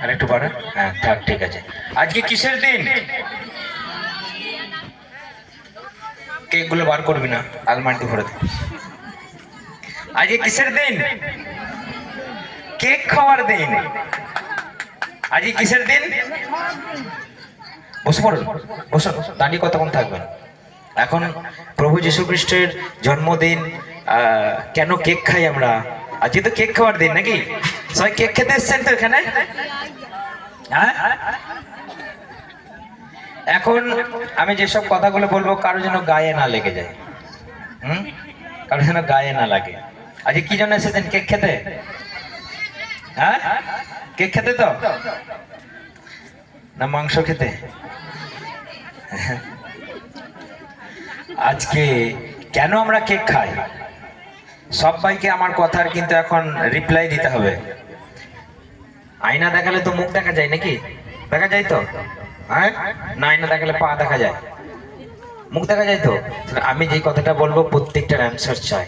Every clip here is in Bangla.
আর একটু বাড়া। হ্যাঁ থাক, ঠিক আছে। আজকে কিসের দিন? কেক গুলো বার করবি না, আলমারিতে ভরে দে। আজকে কিসের দিন? কেক খাওয়ার দিন। আজকে কিসের দিন? বসে পড়ুন, বসুন, দাঁড়িয়ে কতক্ষণ থাকবেন? এখন প্রভু যীশু খ্রিস্টের জন্মদিন। কেন কেক খাই আমরা? আজকে তো কেক খাওয়ার দিন নাকি? সবাই কেক খেতে এসছেন তো এখানে? হ্যাঁ, এখন আমি যেসব কথাগুলো বলবো কারো যেন গায়ে না লেগে যায়। কারো যেন গায়ে না লাগে। আজকে কি জন্য এসেছেন? কেক খেতে? হ্যাঁ, কেক খেতে তো না মাংস খেতে? আজকে কেন আমরা কেক খাই? সবাইকে আমার কথার কিন্তু এখন রিপ্লাই দিতে হবে। আয়না দেখালে তো মুখ দেখা যায় নাকি? দেখা যায় তো? হ্যাঁ, না আয়না দেখালে পা দেখা যায়, মুখ দেখা যায় তো? আমি যে কথাটা বলবো প্রত্যেকটার অ্যান্সার চাই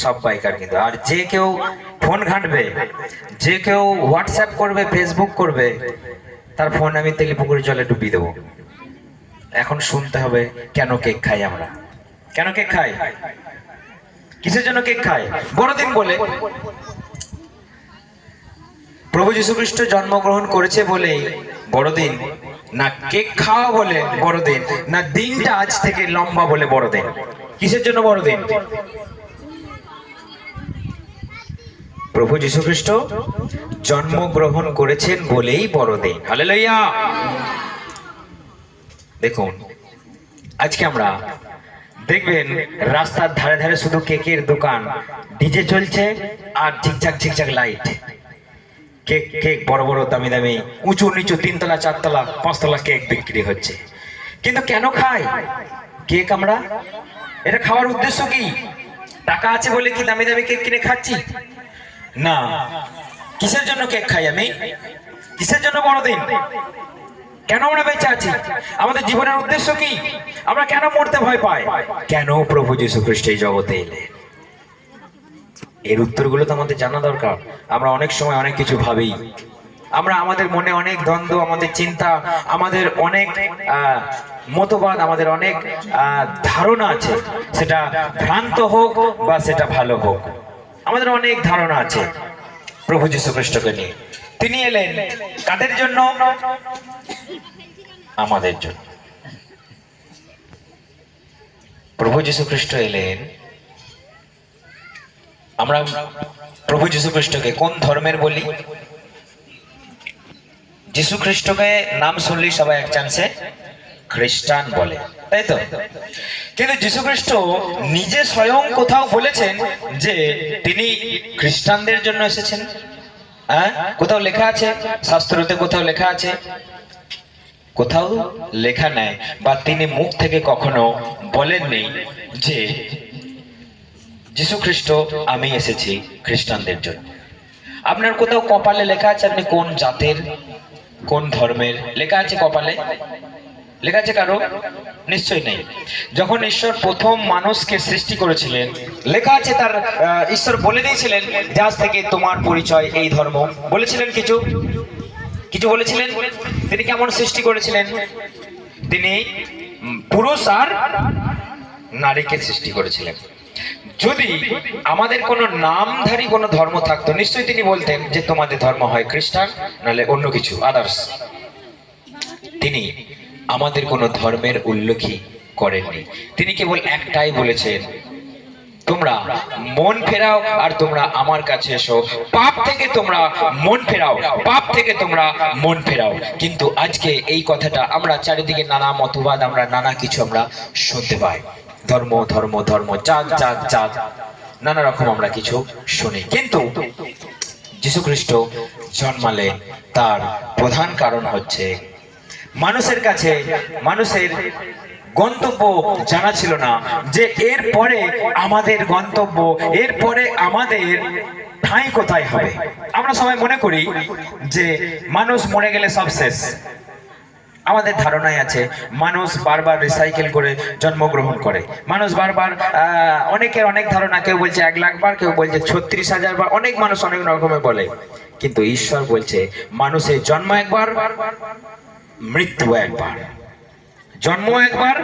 সবাইকার কিন্তু। আর যে কেউ ফোন ঘাঁটবে, যে কেউ হোয়াটসঅ্যাপ করবে, ফেসবুক করবে, তার ফোন আমি তেলে পুকুরের জলে ডুবিয়ে দেবো। এখন শুনতে হবে কেন কেক খাই আমরা। কেন কেক খাই? কিসের জন্য কেক খাই? বড়দিন বলে। প্রভু যীশু খ্রিস্ট জন্মগ্রহণ করেছে বলেই বড়দিন, না কেক খাওয়া বলে বড়দিন, না দিনটা আজ থেকে লম্বা বলে বড়দিন। কিসের জন্য বড়দিন? প্রভু যীশু খ্রিস্ট জন্মগ্রহণ করেছেন বলেই বড়দিন। হালেলুয়া। দেখুন, আজকে আমরা দেখবেন রাস্তার ধারে ধারে শুধু কেকের দোকান, ডিজে চলছে আর ঝিকঝাক ঝিকঝাক লাইট। কেক কেক বড় বড় দামি দামি উঁচু নিচু 3 তলা 4 তলা 5 তলা কেক বিক্রি হচ্ছে। কিন্তু কেন খাই কেক আমরা? এটা খাওয়ার উদ্দেশ্য কি? টাকা আছে বলে কি দামি দামি কেক কিনে খাচ্ছি? না। কিসের জন্য কেক খাই আমি? কিসের জন্য বড়দিন? কেন আমরা বেঁচে আছি? আমাদের জীবনের উদ্দেশ্য কি? আমরা কেন মরতে ভয় পাই? কেন প্রভু যীশু খ্রিস্ট এই জগতে এলেন? এর উত্তরগুলো তো আমাদের জানা দরকার। আমরা অনেক সময় অনেক কিছু ভাবি, আমরা আমাদের মনে অনেক দ্বন্দ্ব, আমাদের চিন্তা, আমাদের অনেক মতবাদ, আমাদের অনেক ধারণা আছে। সেটা ভ্রান্ত হোক বা সেটা ভালো হোক, আমাদের অনেক ধারণা আছে প্রভু যীশু খ্রিস্টকে নিয়ে। তিনি এলেন কাদের জন্য? আমাদের জন্য। প্রভু যীশু খ্রিস্ট এলেন। আমরা প্রভু যীশু খ্রিস্টকে কোন ধর্মের বলি? যীশু খ্রিস্টকে নাম শুনলেই সবাই এক চান্সে খ্রিস্টান বলে, তাই তো? কিন্তু যীশু খ্রিস্ট নিজে স্বয়ং কোথাও বলেছেন যে তিনি খ্রিস্টানদের জন্য এসেছেন? হ্যাঁ, কোথাও লেখা আছে? শাস্ত্রতে কোথাও লেখা আছে? কোথাও লেখা নেই, বা তিনি মুখ থেকে কখনো বলেননি যে যীশু খ্রিস্ট আমি এসেছি খ্রিস্টানদের জন্য। আপনার কোথাও কপালে লেখা আছে আপনি কোন জাতের, কোন ধর্মের? লেখা আছে কপালে? লেখা আছে কারো? নিশ্চয়ই নেই। যখন ঈশ্বর প্রথম মানুষকে সৃষ্টি করেছিলেন, লেখা আছে তার ঈশ্বর বলে দিয়েছিলেন যে আজ থেকে তোমার পরিচয় এই ধর্ম। বলেছিলেন কিছু? কিছু বলেছিলেন? তিনি কেমন সৃষ্টি করেছিলেন? তিনি পুরুষ আর নারীকে সৃষ্টি করেছিলেন। যদি আমাদের কোনো নামধারী কোনো ধর্ম থাকতো, নিশ্চয়ই তিনি বলতেন যে তোমাদের ধর্ম হয় খ্রিস্টান, নাহলে অন্য কিছু, আদার্স। তিনি আমাদের কোনো ধর্মের উল্লেখই করেননি। তিনি কেবল একটাই বলেছেন, তোমরা মন ফেরাও আর তোমরা আমার কাছে এসো, পাপ থেকে তোমরা মন ফেরাও, পাপ থেকে তোমরা মন ফেরাও। কিন্তু আজকে এই কথাটা আমরা চারিদিকে নানা মতবাদ, আমরা নানা কিছু আমরা শুনতে পাই। ধর্ম ধর্ম ধর্ম, জাত জাত জাত, নানা রকম আমরা কিছু শুনি। কিন্তু যীশু খ্রিস্ট জন্মালেন তার প্রধান কারণ হচ্ছে মানুষের কাছে, মানুষের গন্তব্য জানা ছিল না যে এরপরে আমাদের গন্তব্য, এরপরে আমাদের ঠাঁই কোথায় হবে। আমরা সবাই মনে করি যে মানুষ মরে গেলে সব শেষ, আমাদের ধারণায় আছে মানুষ বারবার রিসাইকেল করে জন্মগ্রহণ করে, মানুষ বারবার অনেকের অনেক ধারণা, কেউ বলছে 1,00,000 বার, কেউ বলছে 36,000 বার, অনেক মানুষ অনেক রকমের বলে। কিন্তু ঈশ্বর বলছে মানুষের জন্ম একবার, মৃত্যু একবার। জন্ম একবার,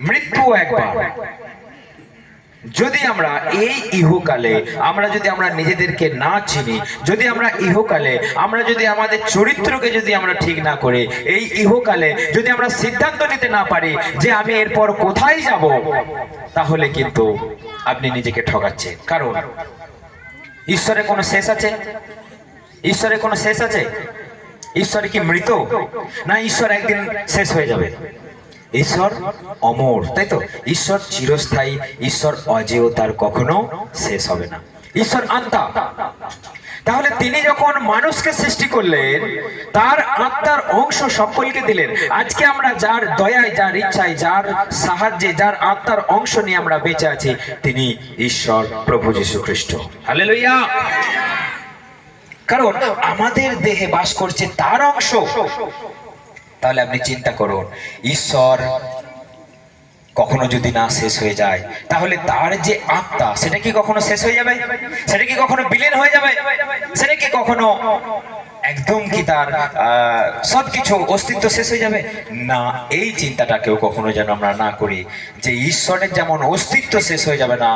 মৃত্যু একবার। যদি আমরা এই ইহকালে যদি আমরা নিজেদেরকে না চিনি, যদি আমরা ইহকালে যদি আমাদের চরিত্রকে যদি আমরা ঠিক না করে, এই ইহকালে যদি আমরা সিদ্ধান্ত নিতে না পারি যে আমি এরপর কোথায় যাব, তাহলে কিন্তু আপনি নিজেকে ঠকাচ্ছেন। কারণ ঈশ্বরের কোনো শেষ আছে? ঈশ্বরের কোনো শেষ আছে? ঈশ্বর কি মৃত? না ঈশ্বর একদিন শেষ হয়ে যাবে? ঈশ্বর অমর, তাই তো? ঈশ্বর চিরস্থায়ী, ঈশ্বর অজেয়, তার কখনো শেষ হবে না। ঈশ্বর আত্মা। তাহলে তিনি যখন মানুষকে সৃষ্টি করলেন, তার আত্মার অংশ সকলকে দিলেন। আজকে আমরা যার দয়ায়, যার ইচ্ছায়, যার সাহায্যে, যার আত্মার অংশ নিয়ে আমরা বেঁচে আছি, তিনি ঈশ্বর প্রভু যীশু খ্রিস্ট। হালেলুয়া। কারণ আমাদের দেহে বাস করছে তার অংশ। তাহলে আপনি চিন্তা করুন, ঈশ্বর কখনো যদি না শেষ হয়ে যায়, তাহলে তার যে আত্মা, সেটা কি কখনো শেষ হয়ে যাবে? সেটা কি কখনো বিলীন হয়ে যাবে? সেটা কি কখনো একদম কি তার সবকিছু অস্তিত্ব শেষ হয়ে যাবে? না, এই চিন্তাটা কেউ কখনো যেন আমরা না করি যে ঈশ্বরের যেমন অস্তিত্ব শেষ হয়ে যাবে না,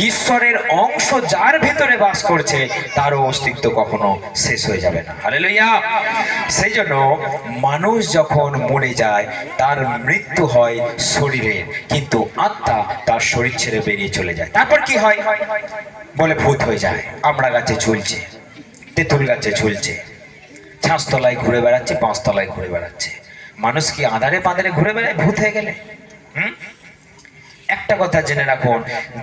ঈশ্বরের অংশ যার ভেতরে বাস করছে তারও অস্তিত্ব কখনো শেষ হয়ে যাবে না। হালেলুয়া। সেই জন্য মানুষ যখন মরে যায়, তার মৃত্যু হয় শরীরের, কিন্তু আত্মা তার শরীর ছেড়ে বেরিয়ে চলে যায়। তারপর কি হয়? বলে ভূত হয়ে যায়। আমড়া গাছে ঝুলছে, তেঁতুল গাছে ঝুলছে, ছাঁচতলায় ঘুরে বেড়াচ্ছে, পাঁচতলায় ঘুরে বেড়াচ্ছে। মানুষ কি আঁধারে পাঁধারে ঘুরে বেড়ায় ভূত হয়ে গেলে? একটা কথা জেনে রাখুন,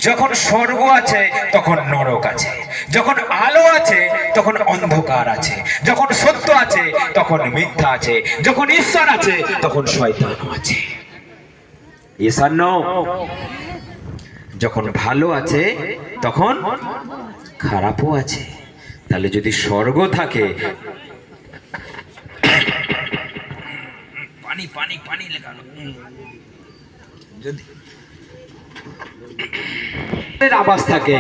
যখন স্বর্গ আছে তখন নরক আছে, যখন আলো আছে তখন অন্ধকার আছে, যখন সত্য আছে তখন মিথ্যা আছে, যখন ঈশ্বর আছে তখন শয়তানও আছে। ঈশ্বর যখন ভালো আছে তখন খারাপও আছে। তাহলে যদি স্বর্গ থাকে, পানি পানি পানি লেখানো, যদি আওয়াজ থাকে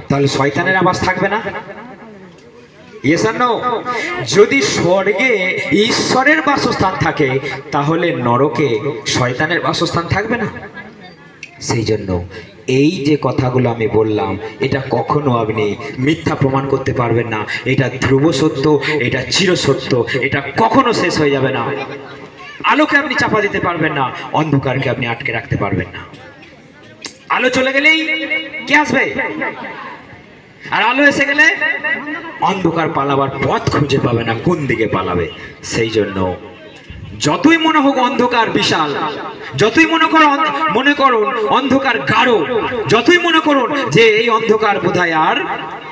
তাহলে শয়তানের আওয়াজ থাকবে না? যদি স্বর্গে ঈশ্বরের বাসস্থান থাকে, তাহলে নরকে শয়তানের বাসস্থান থাকবে না? সেই জন্য এই যে কথাগুলো আমি বললাম, এটা কখনো আপনি মিথ্যা প্রমাণ করতে পারবেন না। এটা ধ্রুব সত্য, এটা চির সত্য, এটা কখনো শেষ হয়ে যাবে না। আলোকে আপনি চাপা দিতে পারবেন না, অন্ধকারকে আপনি আটকে রাখতে পারবেন না। আলো চলে গেলেই কে আসবে? আর আলো এসে গেলে অন্ধকার পালাবার পথ খুঁজে পাবে না, কোন দিকে পালাবে। সেই জন্য যতই মনে হোক অন্ধকার বিশাল, যতই মনে করুন অন্ধকার গাঢ়, যতই মনে করুন যে এই অন্ধকার বোধহয় আর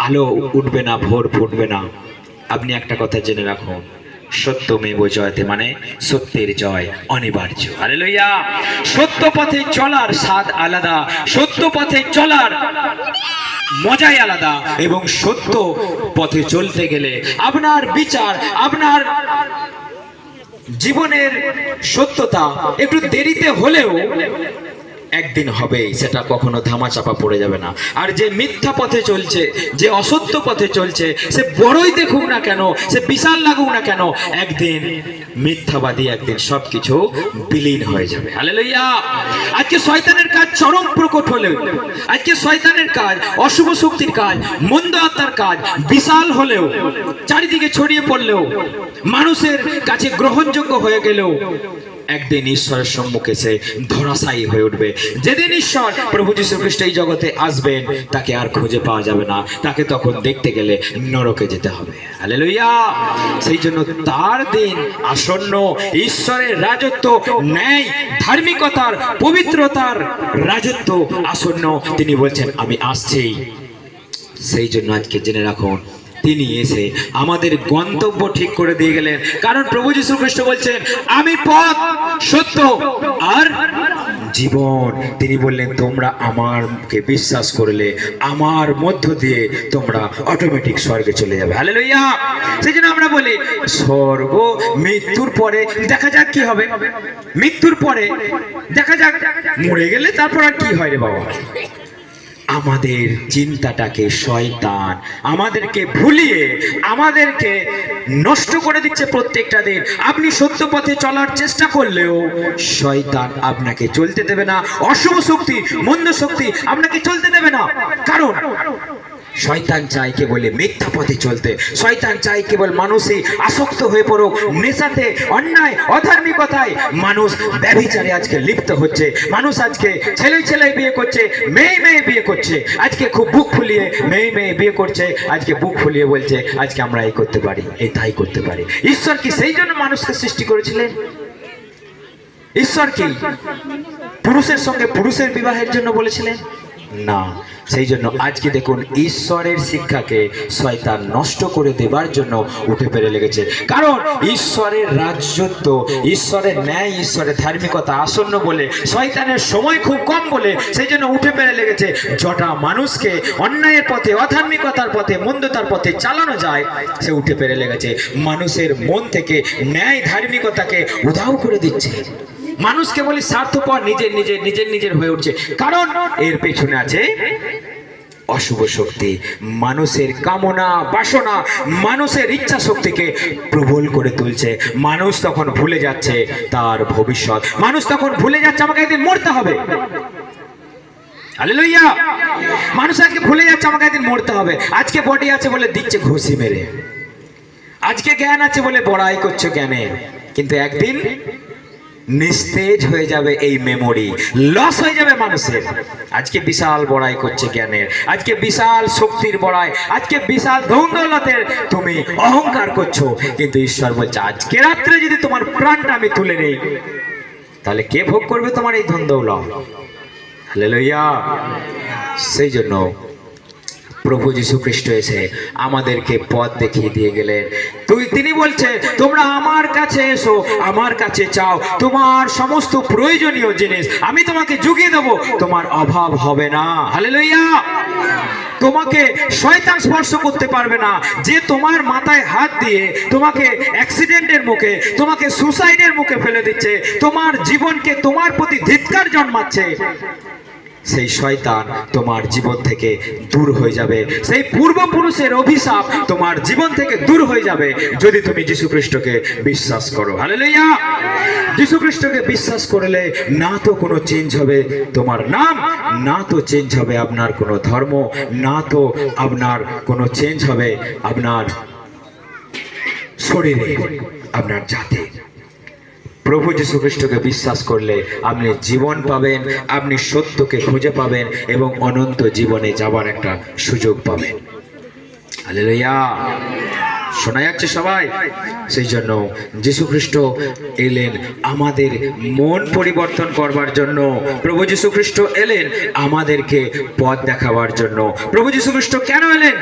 আলো উঠবে না, ভোর ফুটবে না, আপনি একটা কথা জেনে রাখুন, সত্যমেব জয়তে, মানে সত্যের জয় অনিবার্য। হালেলুয়া। সত্য পথে চলার স্বাদ আলাদা, সত্য পথে চলার মজাই আলাদা, এবং সত্য পথে চলতে গেলে আপনার বিচার, আপনার জীবনের সত্যতা একটু দেরিতে হলেও একদিন হবে, সেটা কখনো ধামাচাপা পড়ে যাবে না। আর যে মিথ্যা পথে চলছে, যে অসত্য পথে চলছে, সে বড়ই দেখুক না কেন, সে বিশাল লাগুক না কেন, একদিন মিথ্যাবাদী, একদিন সবকিছু বিলীন হয়ে যাবে। হালেলুয়া। আজকে শয়তানের কাজ চরম প্রকট হলেও, আজকে শয়তানের কাজ, অশুভ শক্তির কাজ, মন্দ আত্মার কাজ বিশাল হলেও, চারিদিকে ছড়িয়ে পড়লেও, মানুষের কাছে গ্রহণযোগ্য হয়ে গেলেও, একদিন ঈশ্বরের সম্মুখে সে ধরাশায়ী হয়ে উঠবে। যেদিন ঈশ্বর প্রভু যীশু খ্রিস্ট এই জগতে আসবেন, তাকে আর খুঁজে পাওয়া যাবে না, তাকে তখন দেখতে গেলে নরকে যেতে হবে। হালেলুয়া। সেই জন্য তার দিন আসন্ন, ঈশ্বরের রাজত্ব, ন্যায়, ধার্মিকতার, পবিত্রতার রাজত্ব আসন্ন। তিনি বলছেন আমি আসছি। সেই জন্য আজকে জেনে রাখুন, তিনি এসে আমাদের গন্তব্য ঠিক করে দিয়ে গেলেন। কারণ প্রভু যীশু খ্রিস্ট বলছেন আমি পথ, সত্য আর জীবন। তিনি বললেন তোমরা আমাকে বিশ্বাস করলে আমার মধ্য দিয়ে তোমরা অটোমেটিক স্বর্গে চলে যাবে। হালেলুয়া। সেই জন্য আমরা বলি স্বর্গ মৃত্যুর পরে দেখা যাক কি হবে, মৃত্যুর পরে দেখা যাক, মরে গেলে তারপর আর কি হয় রে বাবা। আমাদের চিন্তাটাকে শয়তান আমাদেরকে ভুলিয়ে আমাদেরকে নষ্ট করে দিচ্ছে প্রত্যেকটা দিন। আপনি সত্য পথে চলার চেষ্টা করলেও শয়তান আপনাকে চলতে দেবে না, অশুভ শক্তি মন্দ শক্তি আপনাকে চলতে দেবে না। কারণ শয়তান চায় কেবল মিথ্যা পথে চলতে, শয়তান চায় কেবল মানুষই আসক্ত হয়ে পড়ুক নেশাতে, অন্যায় অধার্মিকতায়। মানুষ ব্যভিচারে আজকে লিপ্ত হচ্ছে, মানুষ আজকে ছেলে ছেলে বিয়ে করছে, মেয়ে মেয়ে বিয়ে করছে, আজকে খুব বুক ফুলিয়ে মেয়ে মেয়ে বিয়ে করছে, আজকে বুক ফুলিয়ে বলছে আজকে আমরা এই করতে পারি, এই তাই করতে পারি। ঈশ্বর কি সেই জন্য মানুষকে সৃষ্টি করেছিলেন? ঈশ্বর কি পুরুষের সঙ্গে পুরুষের বিবাহের জন্য বলেছিলেন? না। সেই জন্য আজকে দেখুন ঈশ্বরের শিক্ষাকে শয়তান নষ্ট করে দেবার জন্য উঠে পেরে লেগেছে। কারণ ঈশ্বরের রাজত্ব, ঈশ্বরের ন্যায়, ঈশ্বরের ধার্মিকতা আসন্ন বলে, শয়তানের সময় খুব কম বলে সেই জন্য উঠে পেরে লেগেছে যটা মানুষকে অন্যায়ের পথে, অধার্মিকতার পথে, মন্দতার পথে চালানো যায় সে উঠে পেরে লেগেছে। মানুষের মন থেকে ন্যায় ধার্মিকতাকে উধাও করে দিচ্ছে। মানুষকে বলি স্বার্থপর, নিজের হয়ে উঠছে। কারণ এর পেছনে আছে অশুভ শক্তি, মানুষের কামনা বাসনা, মানুষের ইচ্ছা শক্তিকে প্রবল করে তুলছে। মানুষ তখন ভুলে যাচ্ছে তার ভবিষ্যৎ, মানুষ তখন ভুলে যাচ্ছে আমাকে একদিন মরতে হবে। হালেলুয়া। মানুষ আজকে ভুলে যাচ্ছে আমাকে একদিন মরতে হবে। আজকে বডি আছে বলে দিচ্ছে ঘুষি মেরে, আজকে জ্ঞান আছে বলে বড়াই করছে জ্ঞানে, কিন্তু একদিন নিস্তেজ হয়ে যাবে এই মেমোরি, লস হয়ে যাবে মানুষের। আজকে বিশাল বড়াই করছে জ্ঞানের, আজকে বিশাল শক্তির বড়াই, আজকে বিশাল ধন দৌলতের তুমি অহংকার করছো, কিন্তু ঈশ্বর বলছে আজকে রাত্রে যদি তোমার প্রাণটা আমি তুলে নেই তাহলে কে ভোগ করবে তোমার এই ধন দৌলত? হালেলুয়া। সেই জন্য প্রভু যীশু খ্রিস্ট এসে আমাদেরকে পথ দেখিয়ে দিয়ে গেলেন। তিনি বলছে তোমরা আমার কাছে এসো, আমার কাছে চাও, তোমার সমস্ত প্রয়োজনীয় জিনিস আমি তোমাকে জুগিয়ে দেবো, তোমার অভাব হবে না। হালেলুয়া। তোমাকে শয়তান স্পর্শ করতে পারবে না। যে তোমার মাথায় হাত দিয়ে তোমাকে অ্যাক্সিডেন্টের মুখে, তোমাকে সুসাইডের মুখে ফেলে দিচ্ছে, তোমার জীবনকে তোমার প্রতি ধিক্কার জন্মাচ্ছে, সেই শয়তান তোমার জীবন থেকে দূর হয়ে যাবে। সেই পূর্বপুরুষের অভিশাপ তোমার জীবন থেকে দূর হয়ে যাবে যদি তুমি যীশু খ্রিস্টকে বিশ্বাস করো। হালেলুয়া। যীশু খ্রিস্টকে বিশ্বাস করলে না তো কোনো চেঞ্জ হবে তোমার নাম, না তো চেঞ্জ হবে আপনার কোনো ধর্ম, না তো আপনার কোনো চেঞ্জ হবে আপনার শরীরে, আপনার জাতি। প্রভু যীশু খ্রিস্টকে বিশ্বাস করলে আপনি জীবন পাবেন, আপনি সত্যকে খুঁজে পাবেন এবং অনন্ত জীবনে যাবার একটা সুযোগ পাবেন। হালেলুয়া। শোনা যাচ্ছে সবাই? সেই জন্য যীশু খ্রিস্ট এলেন আমাদের মন পরিবর্তন করবার জন্য। প্রভু যীশু খ্রিস্ট এলেন আমাদেরকে পথ দেখাবার জন্য। প্রভু যীশু খ্রিস্ট কেন এলেন?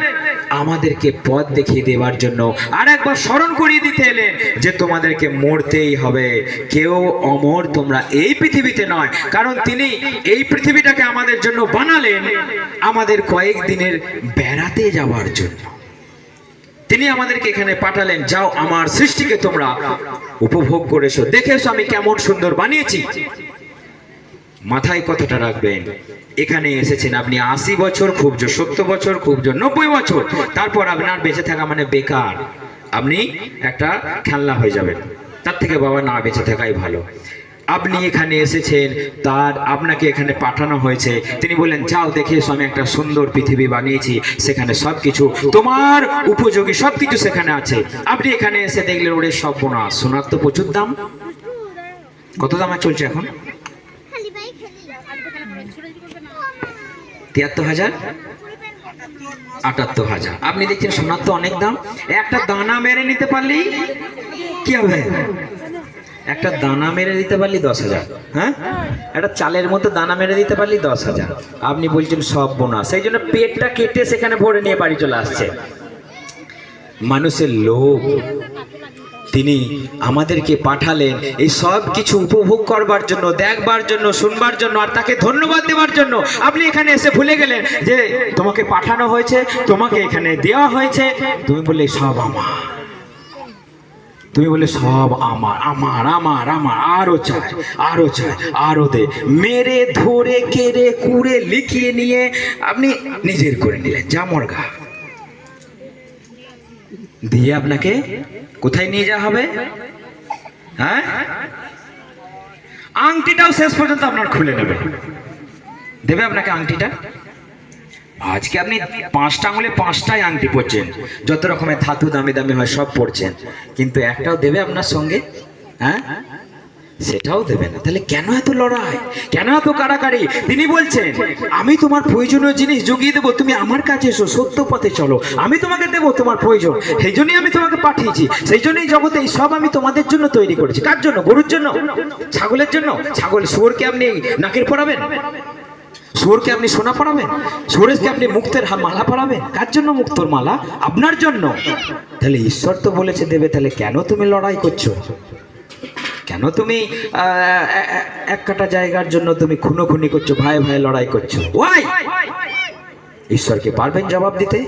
আমাদেরকে পথ দেখিয়ে দেওয়ার জন্য। আর একবার স্মরণ করিয়ে দিতে এলেন যে তোমাদেরকে মরতেই হবে, কেউ অমর তোমরা এই পৃথিবীতে নয়। কারণ তিনি এই পৃথিবীটাকে আমাদের জন্য বানালেন আমাদের কয়েকদিনের বেড়াতে যাওয়ার জন্য। তিনি আমাদেরকে এখানে পাঠালেন, যাও আমার সৃষ্টিকে তোমরা উপভোগ করেছো, দেখেছো আমি কেমন সুন্দর বানিয়েছি। মাথায় কথাটা রাখবেন, এখানে এসেছেন আপনি 80 বছর খুব জোর, 70 বছর খুব জোর, 90 বছর, তারপর আপনার বেঁচে থাকা মানে বেকার, আপনি একটা খেলনা হয়ে যাবেন। তার থেকে বাবা না বেঁচে থাকাই ভালো। আপনি এখানে এসেছেন, তার আপনাকে এখানে পাঠানো হয়েছে, তিনি বললেন যাও দেখে এসো আমি একটা সুন্দর পৃথিবী বানিয়েছি, সেখানে সবকিছু তোমার উপযোগী সবকিছু সেখানে আছে। আপনি এখানে এসে দেখলেন ওরে সব বোনা, সোনার তো প্রচুর দাম। কত দাম চলছে এখন? 73,000, 78,000। আপনি দেখছেন সোনার তো অনেক দাম। একটা দানা মেরে নিতে পারলেই কি হবে? একটা দানা মেরে দিতে পারলি 10,000। হ্যাঁ, একটা চালের মতো দানা মেরে দিতে পারলি 10,000। আপনি বলছেন সব বোনাস, সেই জন্য পেটটা কেটে সেখানে ভরে নিয়ে বাড়ি চলে আসছে। মানুষের লোভ, তিনি আমাদেরকে পাঠালেন এই সব কিছু উপভোগ করবার জন্য, দেখবার জন্য, শুনবার জন্য, আর তাকে ধন্যবাদ দেওয়ার জন্য। আপনি এখানে এসে ভুলে গেলেন যে তোমাকে পাঠানো হয়েছে, তোমাকে এখানে দেওয়া হয়েছে, তুমি বললে সব আমার, তুমি বলে সব আমার, আমার আমার আমার, আরো চাই, আরো চাই, আরো দে। মেরে ধরে কেড়ে কুড়ে লিখিয়ে নিয়ে আপনি নিজের করে নিলেন, জামর গা দিয়ে আপনাকে কোথায় নিয়ে যাওয়া হবে? হ্যাঁ, আংটিটাও শেষ পর্যন্ত আপনার খুলে নেবে, দেবে আপনাকে আংটিটা। আজকে আপনি 5টা আঙুলে 5টাই আংটি পরছেন, যত রকমের ধাতু দামি দামি হয় সব পরছেন, কিন্তু একটাও দেবে আপনার সঙ্গে? হ্যাঁ, সেটাও দেবে না। তাহলে কেন এত লড়াই, কেন এত কাড়াকাড়ি? তিনি বলছেন আমি তোমার প্রয়োজনীয় জিনিস জুগিয়ে দেবো, তুমি আমার কাছে এসো, সত্য পথে চলো, আমি তোমাকে দেবো তোমার প্রয়োজন। সেই জন্যই আমি তোমাকে পাঠিয়েছি, সেই জন্যই জগতে এই সব আমি তোমাদের জন্য তৈরি করেছি। কার জন্য? গরুর জন্য, ছাগলের জন্য। ছাগল, শুয়োরকে আপনি নাকের পরাবেন? শুয়োরকে আপনি সোনা পরাবেন? শুয়োরকে আপনি মুক্তের মালা পরাবেন? কার জন্য মুক্তোর মালা? আপনার জন্য। তাহলে ঈশ্বর তো বলেছে দেবে, তাহলে কেন তুমি লড়াই করছো? কেন তুমি এক কাটা জায়গার জন্য তুমি খুনোখুনি করছো, ভাই ভাই লড়াই করছো? ওয়াই? ঈশ্বরকে পারবেন জবাব দিতে?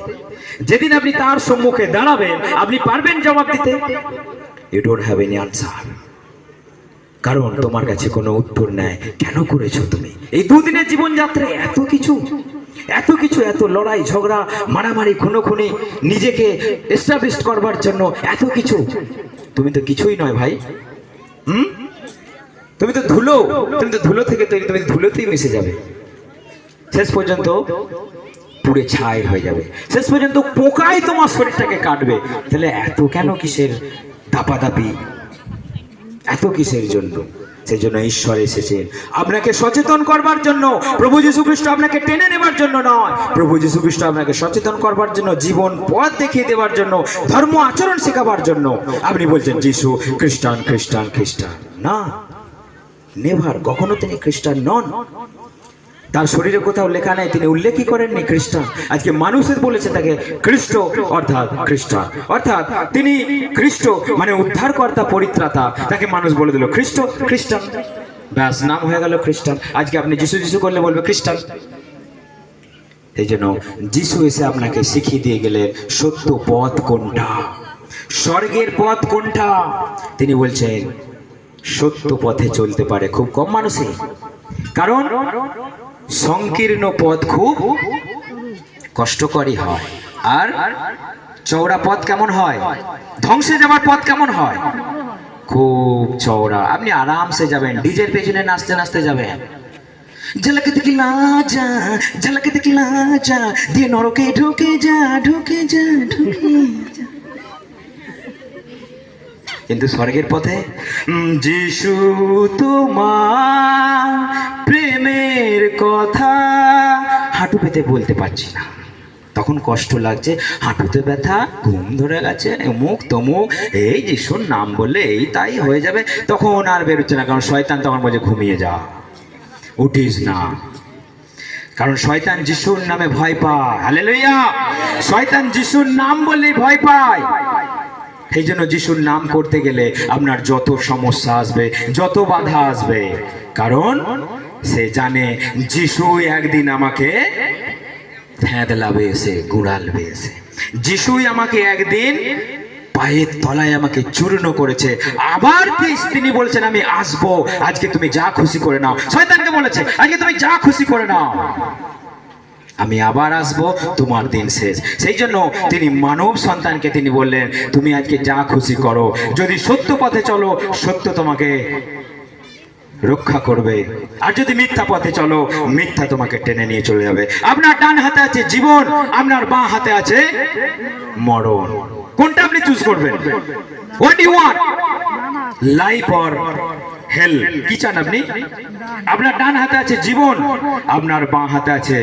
যেদিন আপনি তার সম্মুখে দাঁড়াবেন আপনি পারবেন জবাব দিতে? You don't have any answer, কারণ তোমার কাছে কোনো উত্তর নেই। কেন করেছো তুমি এই দুদিনের জীবনযাত্রায় এত কিছু, এত কিছু, এত লড়াই ঝগড়া মারামারি খুনোখুনি, নিজেকে এস্টাবলিশ করবার জন্য এত কিছু? তুমি তো কিছুই নয় ভাই। তুমি তো ধুলো, তুমি তো ধুলো থেকে তৈরি, তুমি ধুলোতেই মিশে যাবে, শেষ পর্যন্ত পুড়ে ছাই হয়ে যাবে, শেষ পর্যন্ত পোকাই তোমার শরীরটাকে কাটবে। তাহলে এত কেন কিসের দাপাদাপি, এত কিসের জন্য? সেই জন্য ঈশ্বর এসেছেন আপনাকে সচেতন করবার জন্য। প্রভু যীশু খ্রিস্ট আপনাকে টেনে নেবার জন্য নয়, প্রভু যীশু খ্রিস্ট আপনাকে সচেতন করবার জন্য, জীবন পথ দেখিয়ে দেবার জন্য, ধর্ম আচরণ শেখাবার জন্য। আপনি বলছেন যীশু খ্রিস্টান, খ্রিস্টান, খ্রিস্টান। না, নেভার, কখনো তিনি খ্রিস্টান নন। তার শরীরে কোথাও লেখা নেই, তিনি উল্লেখই করেননি খ্রিস্টান। আজকে মানুষের বলেছে তাকে খ্রিস্ট, অর্থাৎ খ্রিস্টান, অর্থাৎ তিনি খ্রিস্ট মানে উদ্ধারকর্তা, পরিত্রাতা। তাকে মানুষ বলে দিল খ্রিস্ট, খ্রিস্টান, ব্যাস নাম হয়ে গেল খ্রিস্টান। আজকে আপনি যিশু যিশু করলে বলবে খ্রিস্টান। এই জন্য যিশু এসে আপনাকে শিখিয়ে দিয়ে গেলেন সত্য পথ কোনটা, স্বর্গের পথ কোনটা। তিনি বলছেন সত্য পথে চলতে পারে খুব কম মানুষই, কারণ সংকীর্ণ পথ খুব কষ্টকরই হয়। আর চওড়া পথ কেমন হয়? ধ্বংসে যাবার পথ কেমন হয়? খুব চওড়া, আপনি আরামসে যাবেন, ডিজের পেছনে নাচতে নাচতে যাবেন। ঝলক দিখলা যা, ঝলক দিখলা যা, দিয়ে নরকে ঢুকে যা, ঢুকে যা, ঢুকে যা। কিন্তু স্বর্গের পথে যিশু তোমার প্রেমের কথা হাঁটু পেতে বলতে পারছি না, তখন কষ্ট লাগছে, হাঁটুতে ব্যথা, ঘুম ধরে গেছে, মুখ তমুক, এই যিশুর নাম বললে এই তাই হয়ে যাবে, তখন আর বেরোচ্ছে না। কারণ শয়তান তখন বলছে ঘুমিয়ে যা, উঠিস না। কারণ শয়তান যিশুর নামে ভয় পায়। হালেলুয়া! শয়তান যিশুর নাম বললেই ভয় পায়। এই জন্য যিশুর নাম করতে গেলে আপনার যত সমস্যা আসবে, যত বাধা আসবে, কারণ সে জানে যিশু একদিন আমাকে ফেঁদলাবে, এসে গুড়ালবে, এসে যিশুই আমাকে একদিন পায়ের তলায় আমাকে চূর্ণ করেছে। আবার তিনি বলছেন আমি আসবো, আজকে তুমি যা খুশি করে নাও। শয়তানকে বলেছে আজকে তুমি যা খুশি করে নাও, আমি আবার আসবো, তোমার দিন শেষ। সেই জন্য তিনি মানব সন্তানকে তিনি বললেন তুমি আজকে যা খুশি করো, যদি সত্য পথে চলো সত্য তোমাকে রক্ষা করবে, আর যদি মিথ্যা পথে চলো মিথ্যা তোমাকে টেনে নিয়ে চলে যাবে। আপনার ডান হাতে আছে জীবন, আপনার বাঁ হাতে আছে মরণ। কোনটা আপনি চুজ করবেন? What you want, life or hell? কি চান আপনি? আপনার ডান হাতে আছে জীবন, আপনার বাঁ হাতে আছে